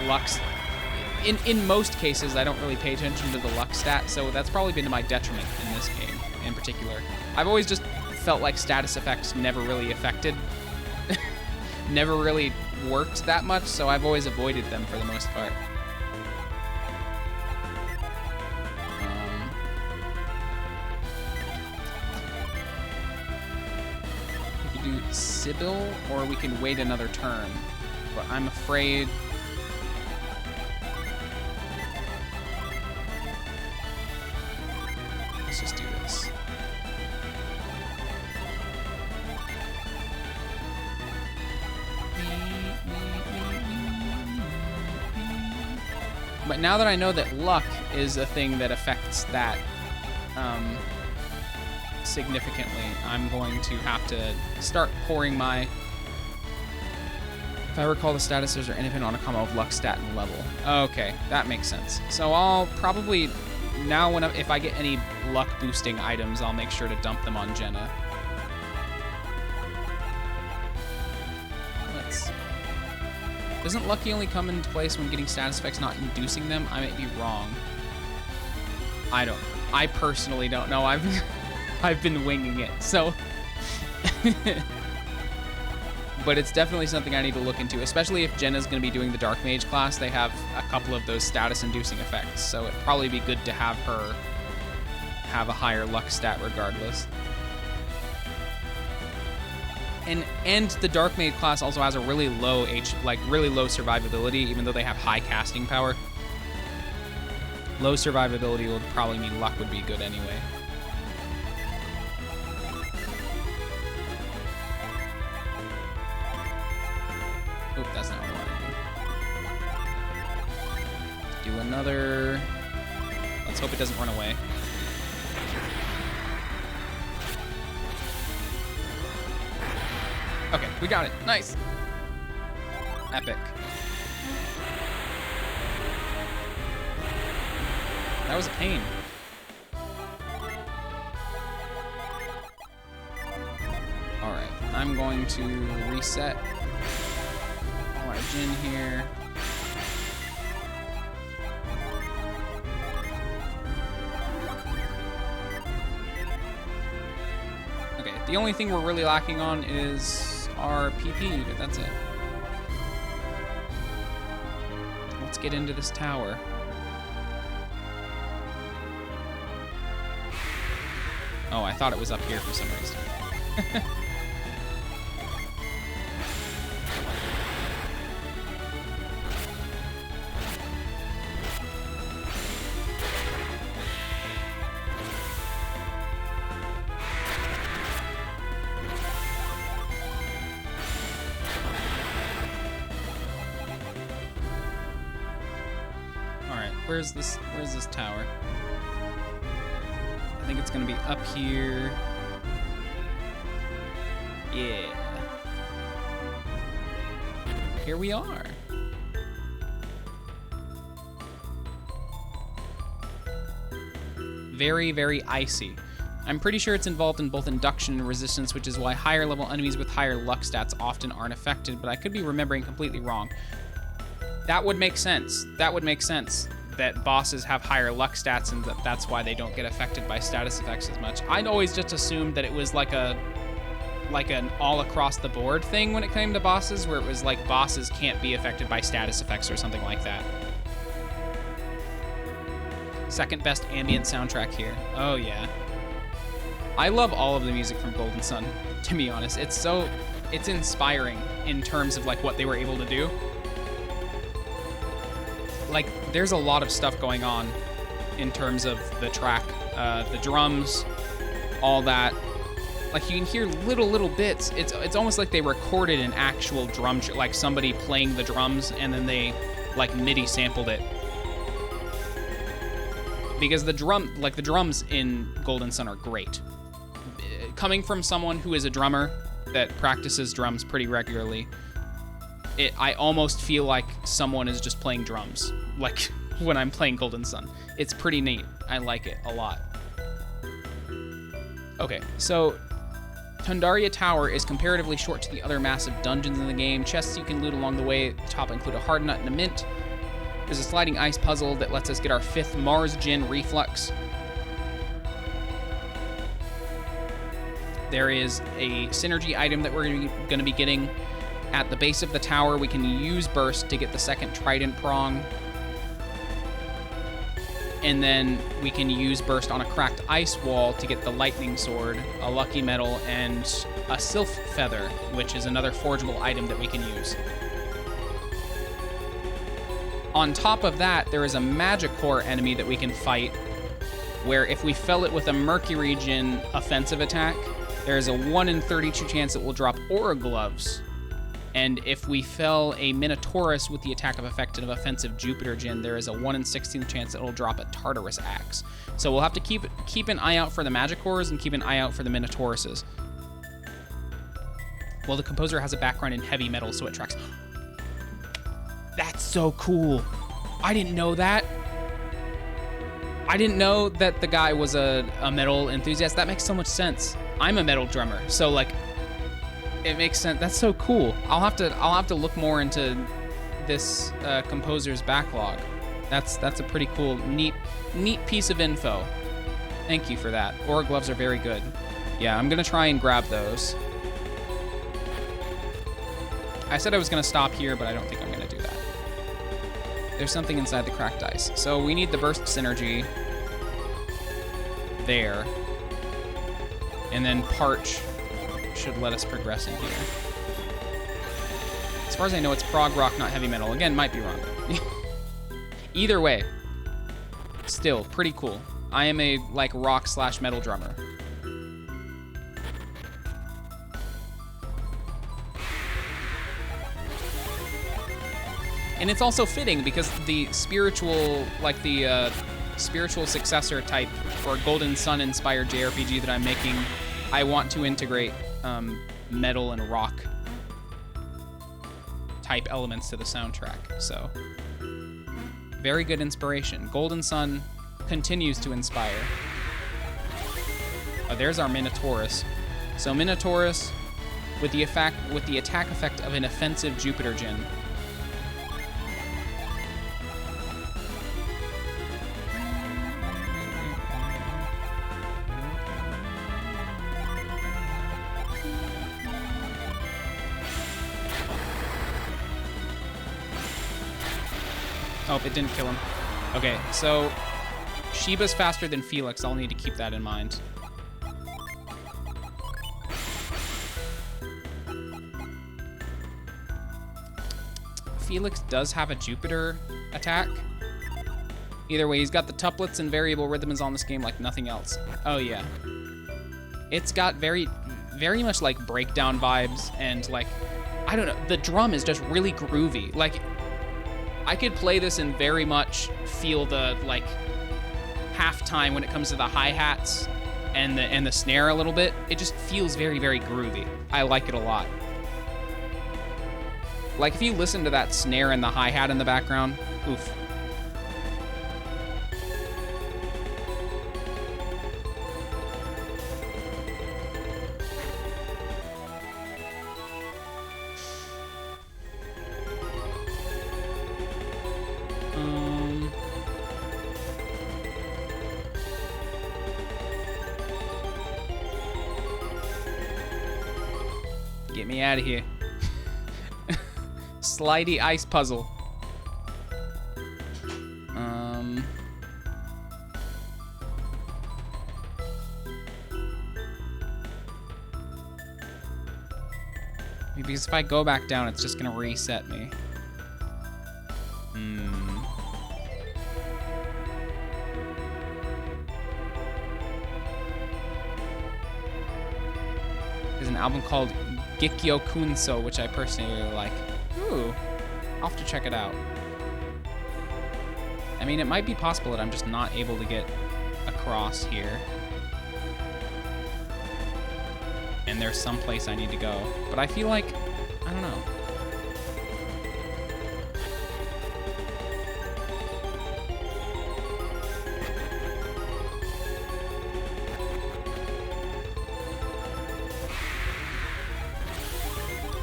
lucks. In most cases, I don't really pay attention to the luck stat, so that's probably been to my detriment in this game in particular. I've always just felt like status effects never really affected, never really worked that much, so I've always avoided them for the most part. Do Sybil, or we can wait another turn, but I'm afraid let's just do this. But now that I know that luck is a thing that affects that significantly, I'm going to have to start pouring my... If I recall, the statuses are independent on a combo of luck, stat, and level. Okay, that makes sense. So I'll probably, now if I get any luck boosting items, I'll make sure to dump them on Jenna. Let's... Doesn't Lucky only come into place when getting status effects, not inducing them? I might be wrong. I personally don't know. I've been winging it, so... But it's definitely something I need to look into, especially if Jenna's going to be doing the Dark Mage class. They have a couple of those status-inducing effects, so it'd probably be good to have her have a higher luck stat regardless. And the Dark Mage class also has a really low really low survivability, even though they have high casting power. Low survivability would probably mean luck would be good anyway. Oop, that's not what I want to do. Do another... Let's hope it doesn't run away. Okay, we got it. Nice. Epic. That was a pain. Alright, I'm going to reset all our Jin here. Okay, the only thing we're really lacking on is our PP, but that's it. Let's get into this tower. Oh, I thought it was up here for some reason. All right, where's this tower? I I think it's gonna be up here. Yeah. Here we are. Very, very icy. I'm pretty sure it's involved in both induction and resistance, which is why higher level enemies with higher luck stats often aren't affected, but I could be remembering completely wrong. That would make sense. That would make sense, that bosses have higher luck stats and that's why they don't get affected by status effects as much. I'd always just assumed that it was like an all across the board thing when it came to bosses, where it was like bosses can't be affected by status effects or something like that. Second best ambient soundtrack here. Oh yeah. I love all of the music from Golden Sun, to be honest. It's inspiring in terms of like what they were able to do. Like, there's a lot of stuff going on in terms of the track, the drums, all that. Like, you can hear little bits. It's almost like they recorded an actual drum, like somebody playing the drums, and then they like MIDI sampled it. Because the drums in Golden Sun are great. Coming from someone who is a drummer that practices drums pretty regularly, I almost feel like someone is just playing drums, like when I'm playing Golden Sun. It's pretty neat. I like it a lot. Okay, so Tundaria Tower is comparatively short to the other massive dungeons in the game. Chests you can loot along the way at the top include a hard nut and a mint. There's a sliding ice puzzle that lets us get our 5th Mars Gin Reflux. There is a synergy item that we're going to be getting. At the base of the tower, we can use Burst to get the 2nd Trident Prong. And then we can use Burst on a cracked ice wall to get the Lightning Sword, a Lucky Medal, and a Sylph Feather, which is another forgeable item that we can use. On top of that, there is a Magicore enemy that we can fight, where if we fell it with a Mercury Gin offensive attack, there is a 1 in 32 chance it will drop Aura Gloves. And if we fell a Minotaurus with the attack of effective offensive Jupiter Gin, there is a 1 in 16 chance it will drop a Tartarus Axe. So we'll have to keep an eye out for the Magicores and keep an eye out for the Minotauruses. Well, the composer has a background in heavy metal, so it tracks. That's so cool. I didn't know that. I didn't know that the guy was a metal enthusiast. That makes so much sense. I'm a metal drummer, so like, it makes sense. That's so cool. I'll have to look more into this composer's backlog. That's a pretty cool, neat piece of info. Thank you for that. Aura Gloves are very good. Yeah, I'm gonna try and grab those. I said I was gonna stop here, but I don't think I'm gonna do that. There's something inside the cracked ice. So we need the Burst Synergy there. And then Parch should let us progress in here. As far as I know, it's prog rock, not heavy metal. Again, might be wrong. Either way, still pretty cool. I am a like rock / metal drummer. And it's also fitting because the spiritual, like the spiritual successor type for Golden Sun inspired JRPG that I'm making, I want to integrate metal and rock type elements to the soundtrack. So very good inspiration. Golden Sun continues to inspire. Oh, there's our Minotaurus. So Minotaurus with the attack effect of an offensive Jupiter Gin. Oh, it didn't kill him. Okay, so Shiba's faster than Felix. I'll need to keep that in mind. Felix does have a Jupiter attack. Either way, he's got the tuplets and variable rhythms on this game like nothing else. Oh yeah. It's got very much like breakdown vibes and like, I don't know, the drum is just really groovy. Like, I could play this and very much feel the like halftime when it comes to the hi-hats and the snare a little bit, it just feels very, very groovy. I like it a lot. Like if you listen to that snare and the hi-hat in the background, oof. Get me out of here. Slidey ice puzzle. Because if I go back down, it's just gonna reset me. There's an album called Gikyo Kunso, which I personally really like. Ooh, I'll have to check it out. I mean, it might be possible that I'm just not able to get across here. And there's some place I need to go. But I feel like, I don't know.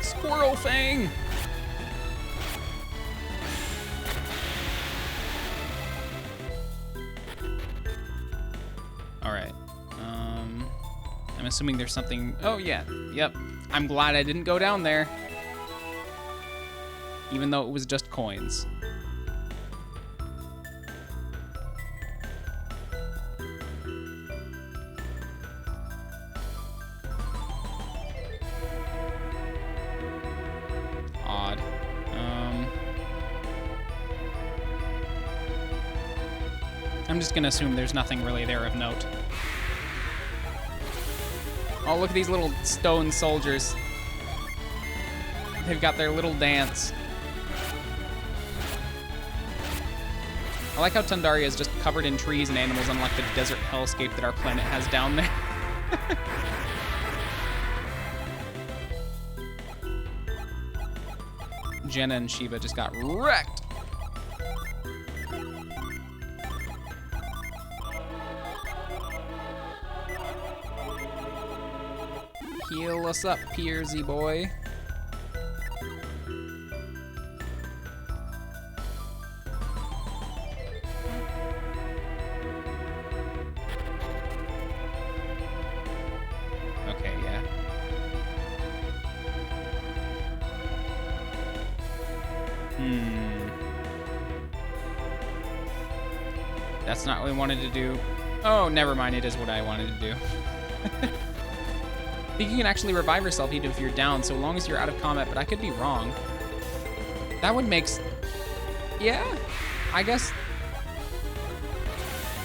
Squirrel Fang! Alright. I'm assuming there's something... Oh, yeah. Yep. I'm glad I didn't go down there. Even though it was just coins. Odd. I'm just gonna assume there's nothing really there of note. Oh, look at these little stone soldiers. They've got their little dance. I like how Tundaria is just covered in trees and animals, unlike the desert hellscape that our planet has down there. Jenna and Shiva just got wrecked. Heal us up, Piersy boy. Okay, yeah. That's not what we wanted to do. Oh, never mind. It is what I wanted to do. I think you can actually revive yourself even if you're down, so long as you're out of combat, but I could be wrong. That would make... Yeah, I guess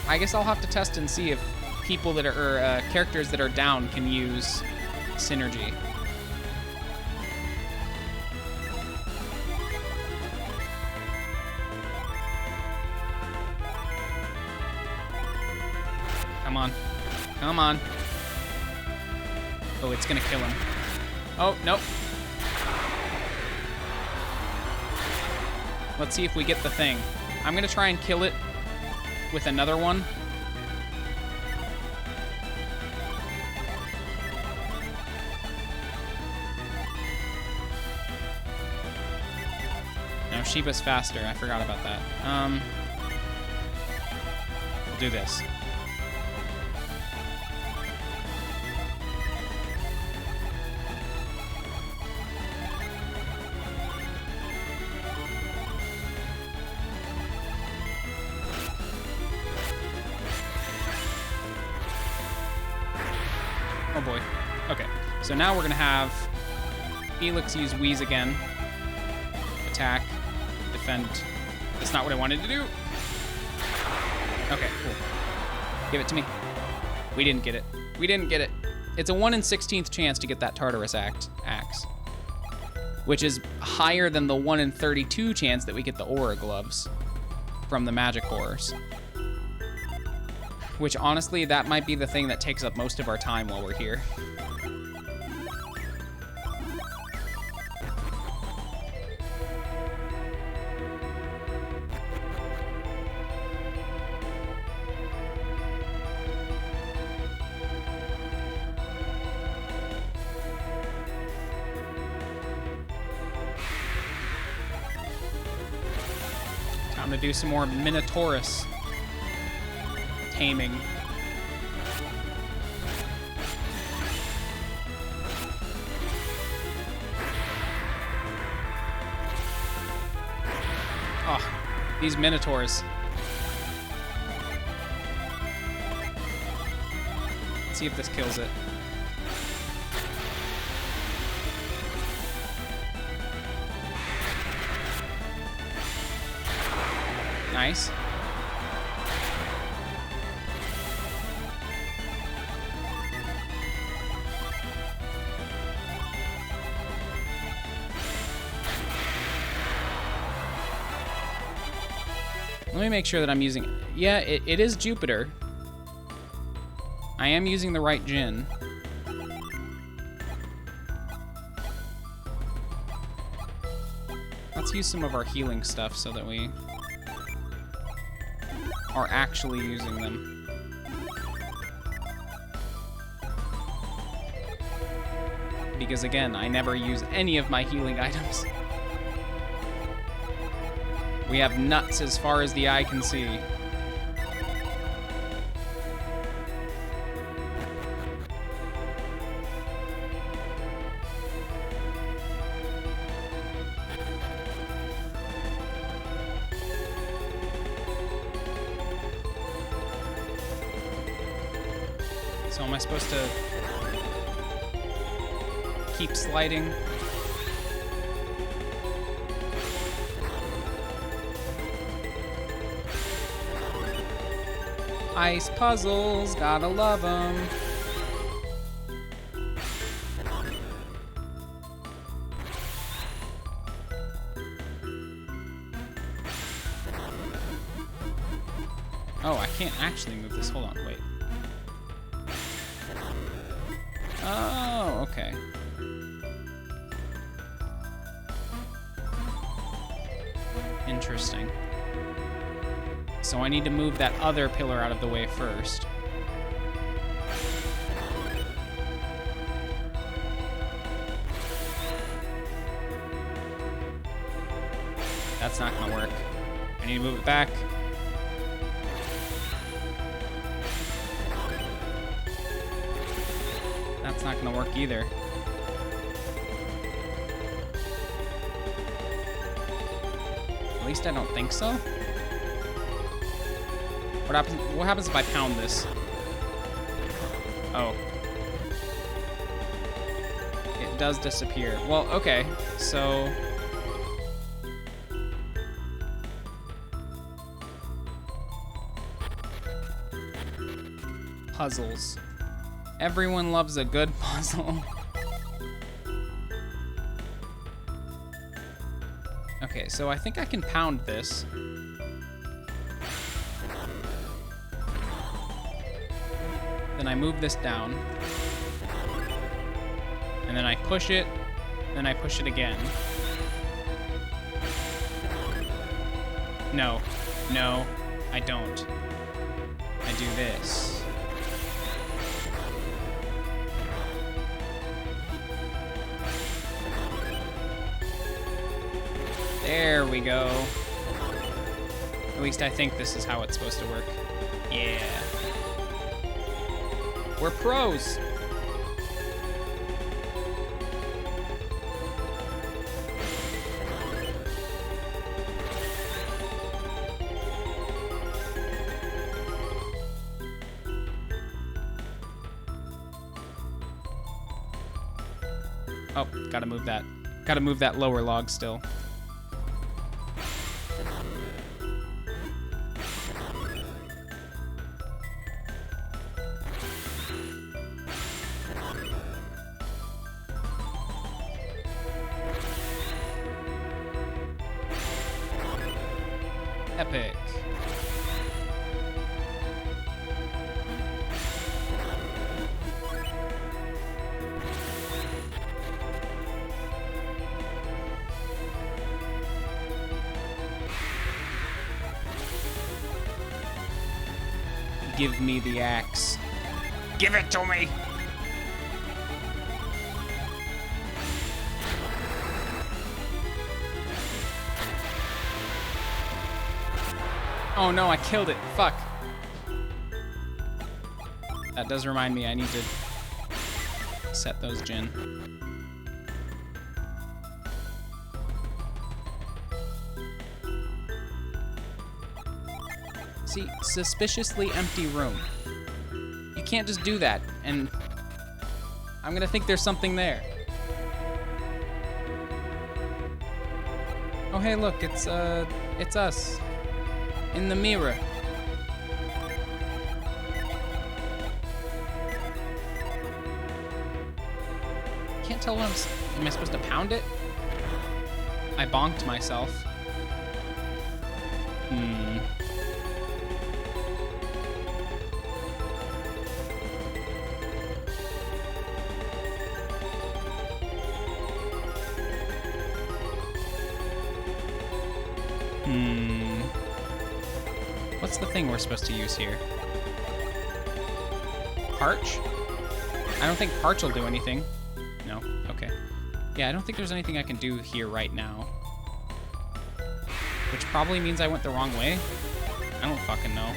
I'll have to test and see if people that are, or characters that are down can use synergy. Come on. Come on. Oh, it's gonna kill him. Oh, nope. Let's see if we get the thing. I'm gonna try and kill it with another one. No, Shiva's faster. I forgot about that. We'll do this. Oh boy. Okay, so now we're gonna have Felix use Wheeze again. Attack, defend. That's not what I wanted to do. Okay, cool. Give it to me. We didn't get it. We didn't get it. It's a 1 in 16th chance to get that Tartarus axe, which is higher than the 1 in 32 chance that we get the Aura gloves from the magic horrors. Which, honestly, that might be the thing that takes up most of our time while we're here. Time to do some more Minotaurus taming. Oh, these Minotaurs. Let's see if this kills it. Nice. Let me make sure that I'm using... Yeah, it is Jupiter. I am using the right Djinn. Let's use some of our healing stuff so that we are actually using them. Because again, I never use any of my healing items. We have nuts as far as the eye can see. So am I supposed to keep sliding? Ice puzzles, gotta love them. Oh, I can't actually move this. Hold on, wait. Oh, okay. Interesting. So I need to move that other pillar out of the way first. That's not gonna work. I need to move it back. That's not gonna work either. At least I don't think so. What happens if I pound this? Oh. It does disappear. Well, okay. So... puzzles. Everyone loves a good puzzle. Okay, so I think I can pound this. Then I move this down. And then I push it. Then I push it again. No. No, I don't. I do this. There we go. At least I think this is how it's supposed to work. Yeah. We're pros. Oh, gotta move that. Gotta move that lower log still. Epic. Give me the axe. Give it to me! Oh no, I killed it. Fuck. That does remind me I need to set those Jin. See, suspiciously empty room. You can't just do that, and I'm gonna think there's something there. Oh hey, look, it's us. In the mirror. Can't tell what am I supposed to pound it? I bonked myself. What's the thing we're supposed to use here? Parch? I don't think Parch will do anything. No? Okay. Yeah, I don't think there's anything I can do here right now. Which probably means I went the wrong way? I don't fucking know.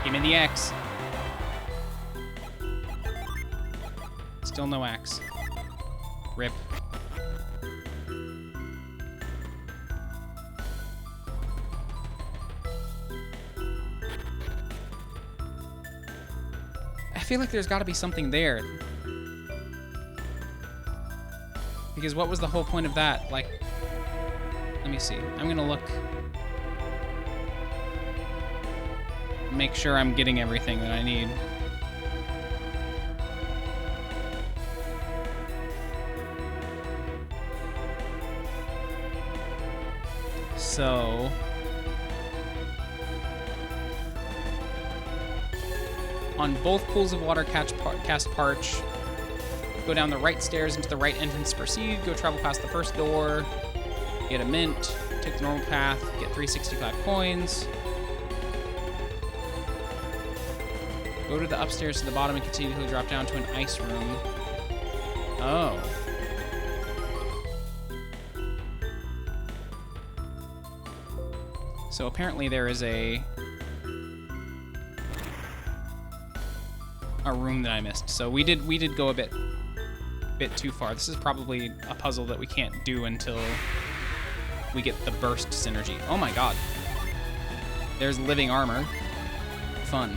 Give me the axe. Still no axe. Rip. I feel like there's got to be something there. Because what was the whole point of that? Like, let me see. I'm gonna look. Make sure I'm getting everything that I need. So, on both pools of water, cast Parch. Go down the right stairs into the right entrance to proceed. Go travel past the first door. Get a mint. Take the normal path. Get 365 coins. Go to the upstairs to the bottom and continue to drop down to an ice room. Oh. So apparently there is a room that I missed. So we did go a bit too far. This is probably a puzzle that we can't do until we get the burst synergy. Oh my god. There's living armor. Fun.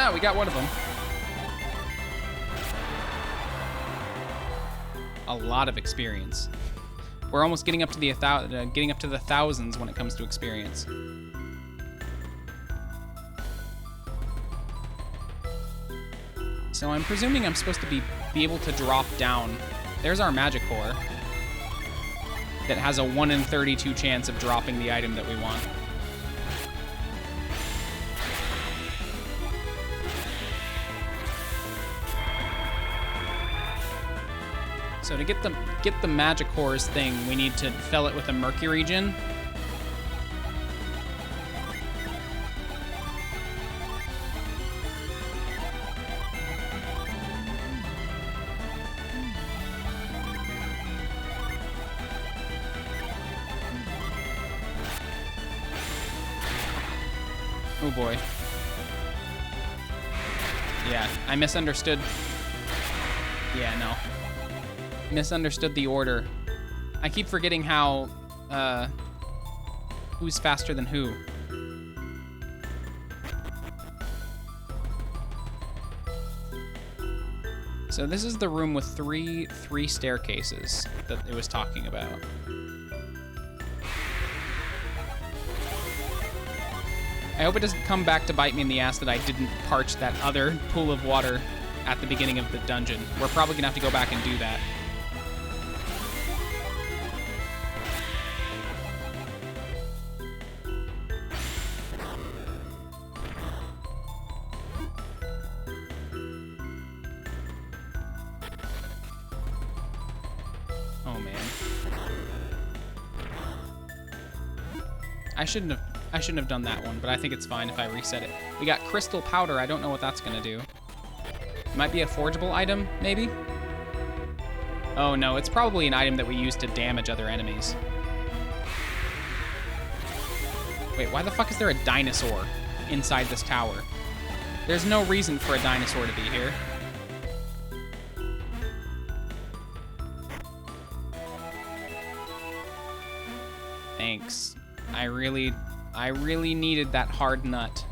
Ah, we got one of them. A lot of experience. We're almost getting up to the thousands when it comes to experience. So I'm presuming I'm supposed to be able to drop down. There's our magic core that has a 1 in 32 chance of dropping the item that we want. So to get the magic cores thing, we need to fill it with a mercury gin. Oh boy. Yeah, I misunderstood. Yeah, no. Misunderstood the order. I keep forgetting how, who's faster than who. So this is the room with three staircases that it was talking about. I hope it doesn't come back to bite me in the ass that I didn't parch that other pool of water at the beginning of the dungeon. We're probably gonna have to go back and do that. Oh man. I shouldn't have done that one, but I think it's fine if I reset it. We got crystal powder. I don't know what that's gonna do. Might be a forgeable item, maybe? Oh no, it's probably an item that we use to damage other enemies. Wait, why the fuck is there a dinosaur inside this tower? There's no reason for a dinosaur to be here. Thanks. I really needed that hard nut.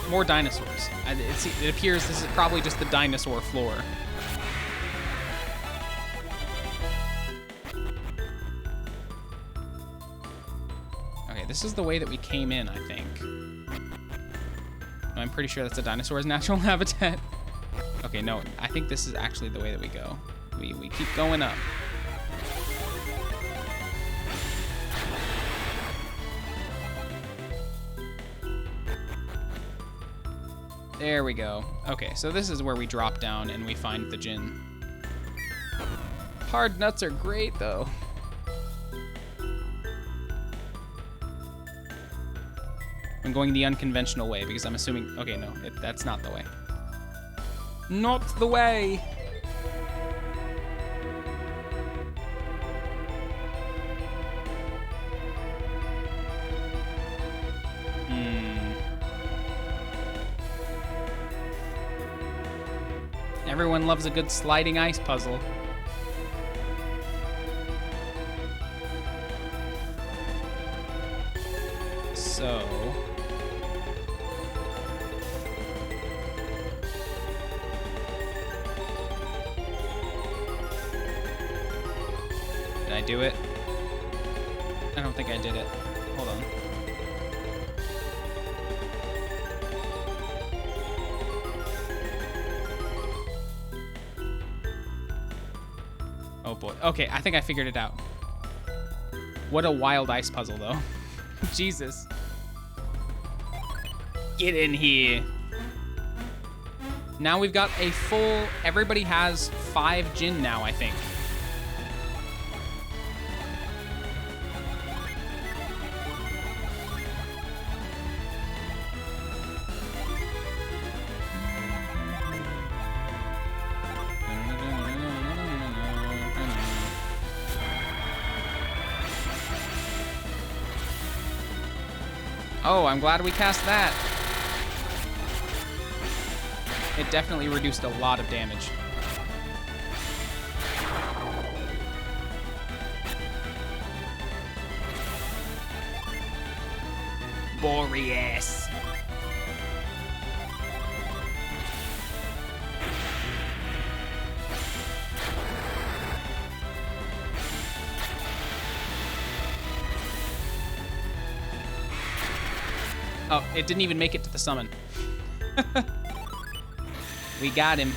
More dinosaurs. It appears this is probably just the dinosaur floor. Okay, this is the way that we came in, I think. No, I'm pretty sure that's a dinosaur's natural habitat. Okay, no, I think this is actually the way that we go. We keep going up. There we go. Okay, so this is where we drop down and we find the Djinn. Hard nuts are great, though. I'm going the unconventional way because I'm assuming... Okay, no, that's not the way. Not the way! Everyone loves a good sliding ice puzzle. So... Did I do it? I don't think I did it. Hold on. Oh boy. Okay, I think I figured it out. What a wild ice puzzle, though. Jesus. Get in here. Now we've got a full... Everybody has 5 Djinn now, I think. Oh, I'm glad we cast that. It definitely reduced a lot of damage. Boreas. Oh, it didn't even make it to the summon. We got him.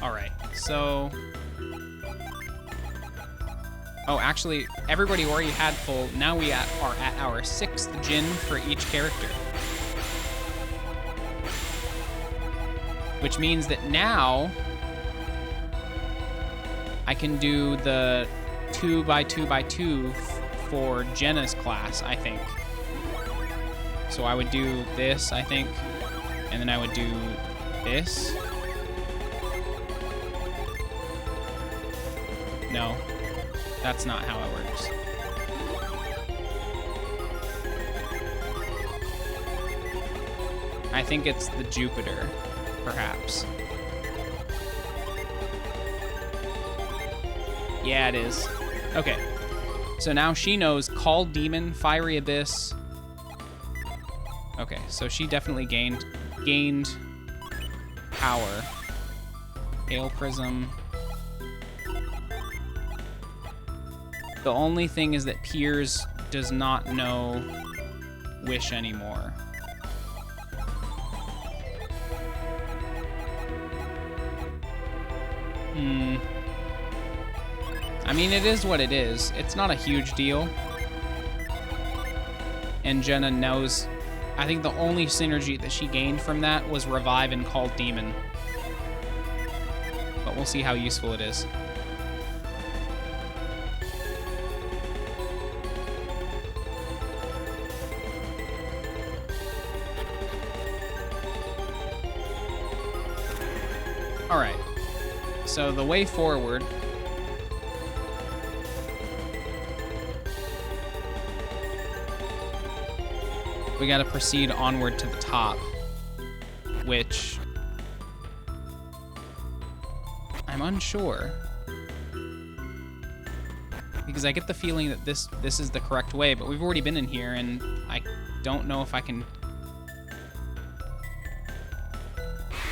All right, so... Oh, actually, everybody already had full. Now we are at our 6th Djinn for each character. Which means that now I can do the 2x2x2 for Jenna's class, I think. So I would do this, I think, and then I would do this. No, that's not how it works. I think it's the Jupiter. Perhaps. Yeah, it is. Okay. So now she knows Call Demon, Fiery Abyss. Okay, so she definitely gained power. Hail Prism. The only thing is that Piers does not know Wish anymore. I mean, it is what it is. It's not a huge deal. And Jenna knows... I think the only synergy that she gained from that was Revive and Call Demon. But we'll see how useful it is. Alright. So the way forward... we gotta proceed onward to the top, which I'm unsure, because I get the feeling that this is the correct way, but we've already been in here, and I don't know if I can.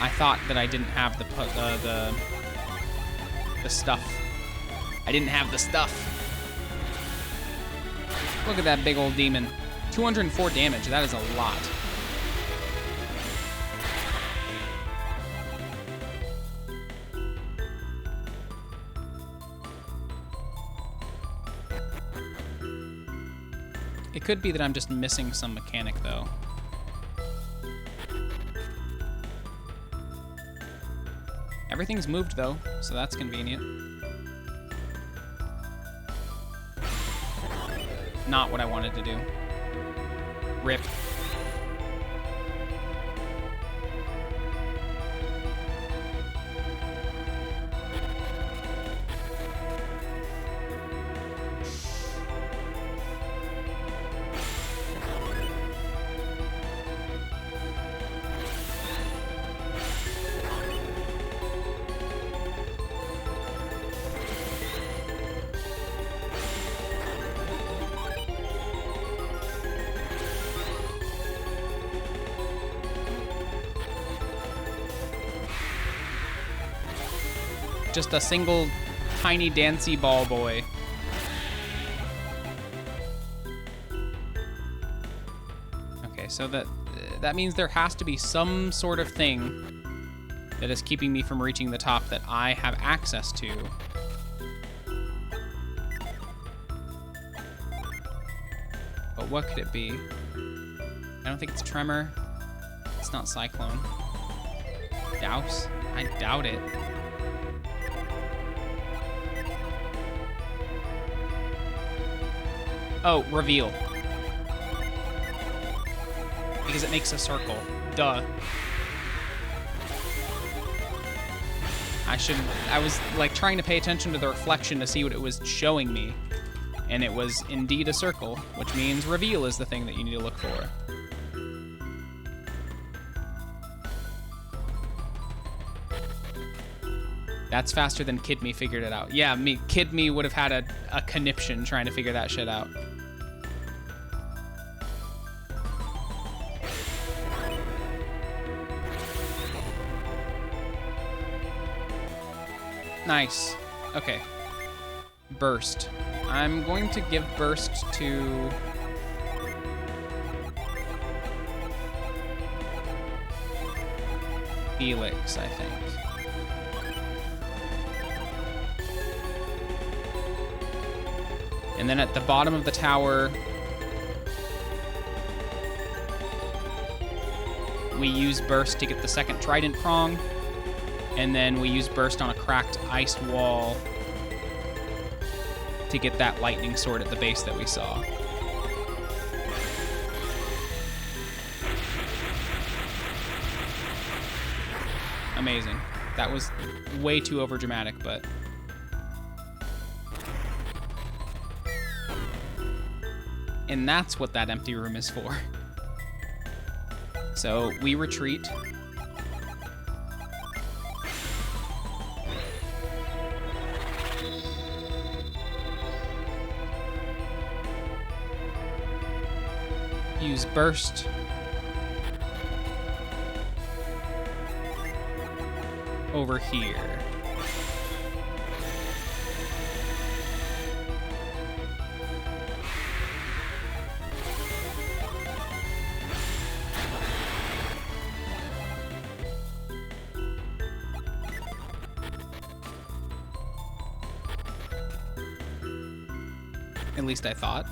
I thought that I didn't have the stuff. I didn't have the stuff. Look at that big old demon. 204 damage, that is a lot. It could be that I'm just missing some mechanic, though. Everything's moved, though, so that's convenient. Not what I wanted to do. Rip. Just a single tiny dancy ball boy. Okay, so that means there has to be some sort of thing that is keeping me from reaching the top that I have access to. But what could it be? I don't think it's Tremor. It's not Cyclone. Douse? I doubt it. Oh, reveal. Because it makes a circle. Duh. I was like trying to pay attention to the reflection to see what it was showing me. And it was indeed a circle, which means reveal is the thing that you need to look for. That's faster than Kid Me figured it out. Yeah, Kid Me would have had a conniption trying to figure that shit out. Nice. Okay. Burst. I'm going to give Burst to... Felix, I think. And then at the bottom of the tower, we use Burst to get the second Trident Prong. And then we use Burst on a cracked ice wall to get that lightning sword at the base that we saw. Amazing. That was way too overdramatic, but... And that's what that empty room is for. So we retreat. use burst. Over here. At least I thought.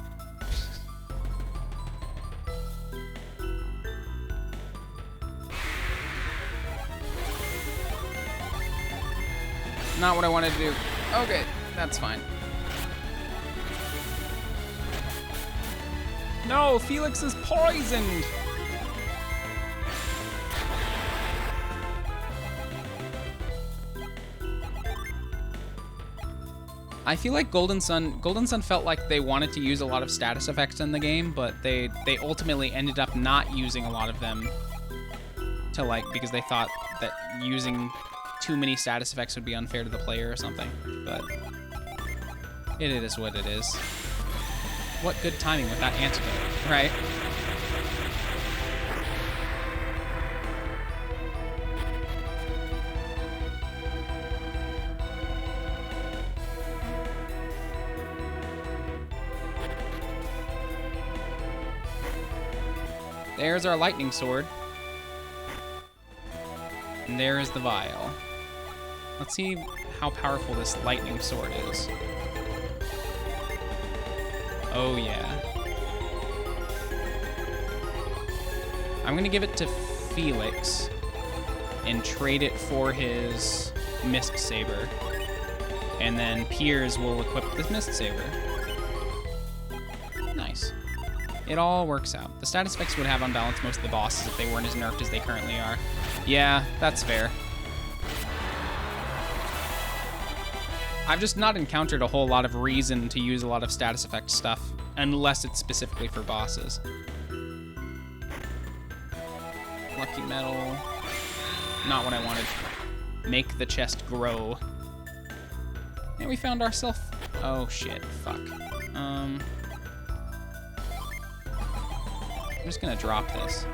Not what I wanted to do. Okay, that's fine. No, Felix is poisoned. I feel like Golden Sun felt like they wanted to use a lot of status effects in the game, but they ultimately ended up not using a lot of them because they thought that using too many status effects would be unfair to the player or something, but it is what it is. What good timing with that antidote, right? There's our lightning sword. And there is the vial. Let's see how powerful this lightning sword is. Oh yeah. I'm gonna give it to Felix and trade it for his Mist Saber. And then Piers will equip the Mist Saber. Nice. It all works out. The status effects would have unbalanced most of the bosses if they weren't as nerfed as they currently are. Yeah, that's fair. I've just not encountered a whole lot of reason to use a lot of status effect stuff, unless it's specifically for bosses. Lucky metal. Not what I wanted. Make the chest grow. And we found ourselves... Oh shit, fuck. I'm just gonna drop this.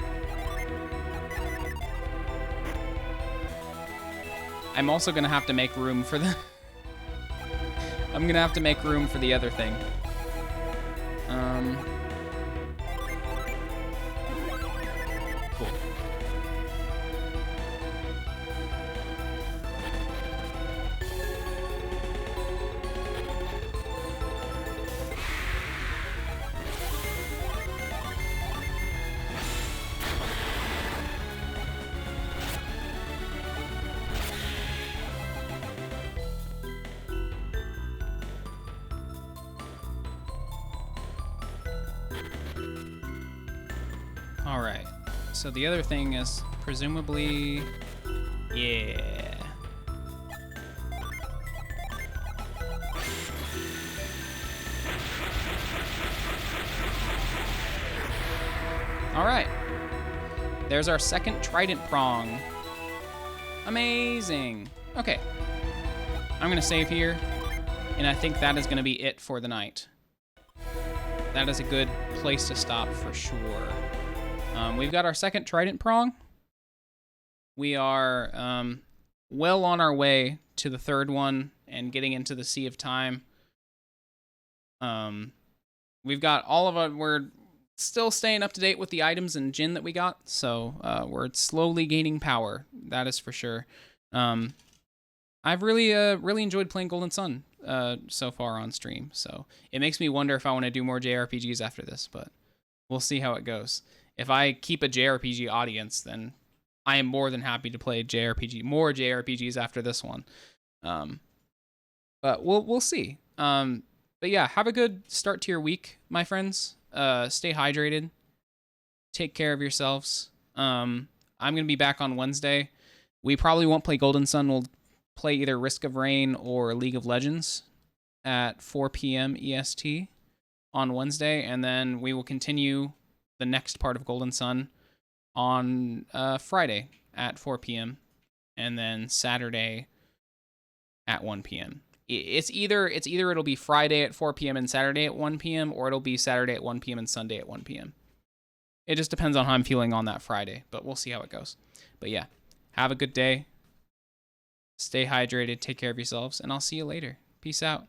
I'm also gonna have to make room for the... I'm gonna have to make room for the other thing. Cool. All right, so the other thing is presumably, yeah. All right, there's our second trident prong. Amazing. Okay, I'm gonna save here, and I think that is gonna be it for the night. That is a good place to stop for sure. We've got our second trident prong. We are well on our way to the third one and getting into the Sea of Time. We've got all of our... We're still staying up to date with the items and Jin that we got, so we're slowly gaining power. That is for sure. I've really enjoyed playing Golden Sun so far on stream, so it makes me wonder if I want to do more JRPGs after this, but we'll see how it goes. If I keep a JRPG audience, then I am more than happy to play more JRPGs after this one. But we'll see. But yeah, have a good start to your week, my friends. Stay hydrated. Take care of yourselves. I'm gonna be back on Wednesday. We probably won't play Golden Sun. We'll play either Risk of Rain or League of Legends at 4 p.m. EST on Wednesday, and then we will continue the next part of Golden Sun on Friday at 4 p.m. and then Saturday at 1 p.m. It's either it'll be Friday at 4 p.m. and Saturday at 1 p.m. or it'll be Saturday at 1 p.m. and Sunday at 1 p.m. It just depends on how I'm feeling on that Friday, but we'll see how it goes. But yeah, have a good day. Stay hydrated, take care of yourselves, and I'll see you later. Peace out.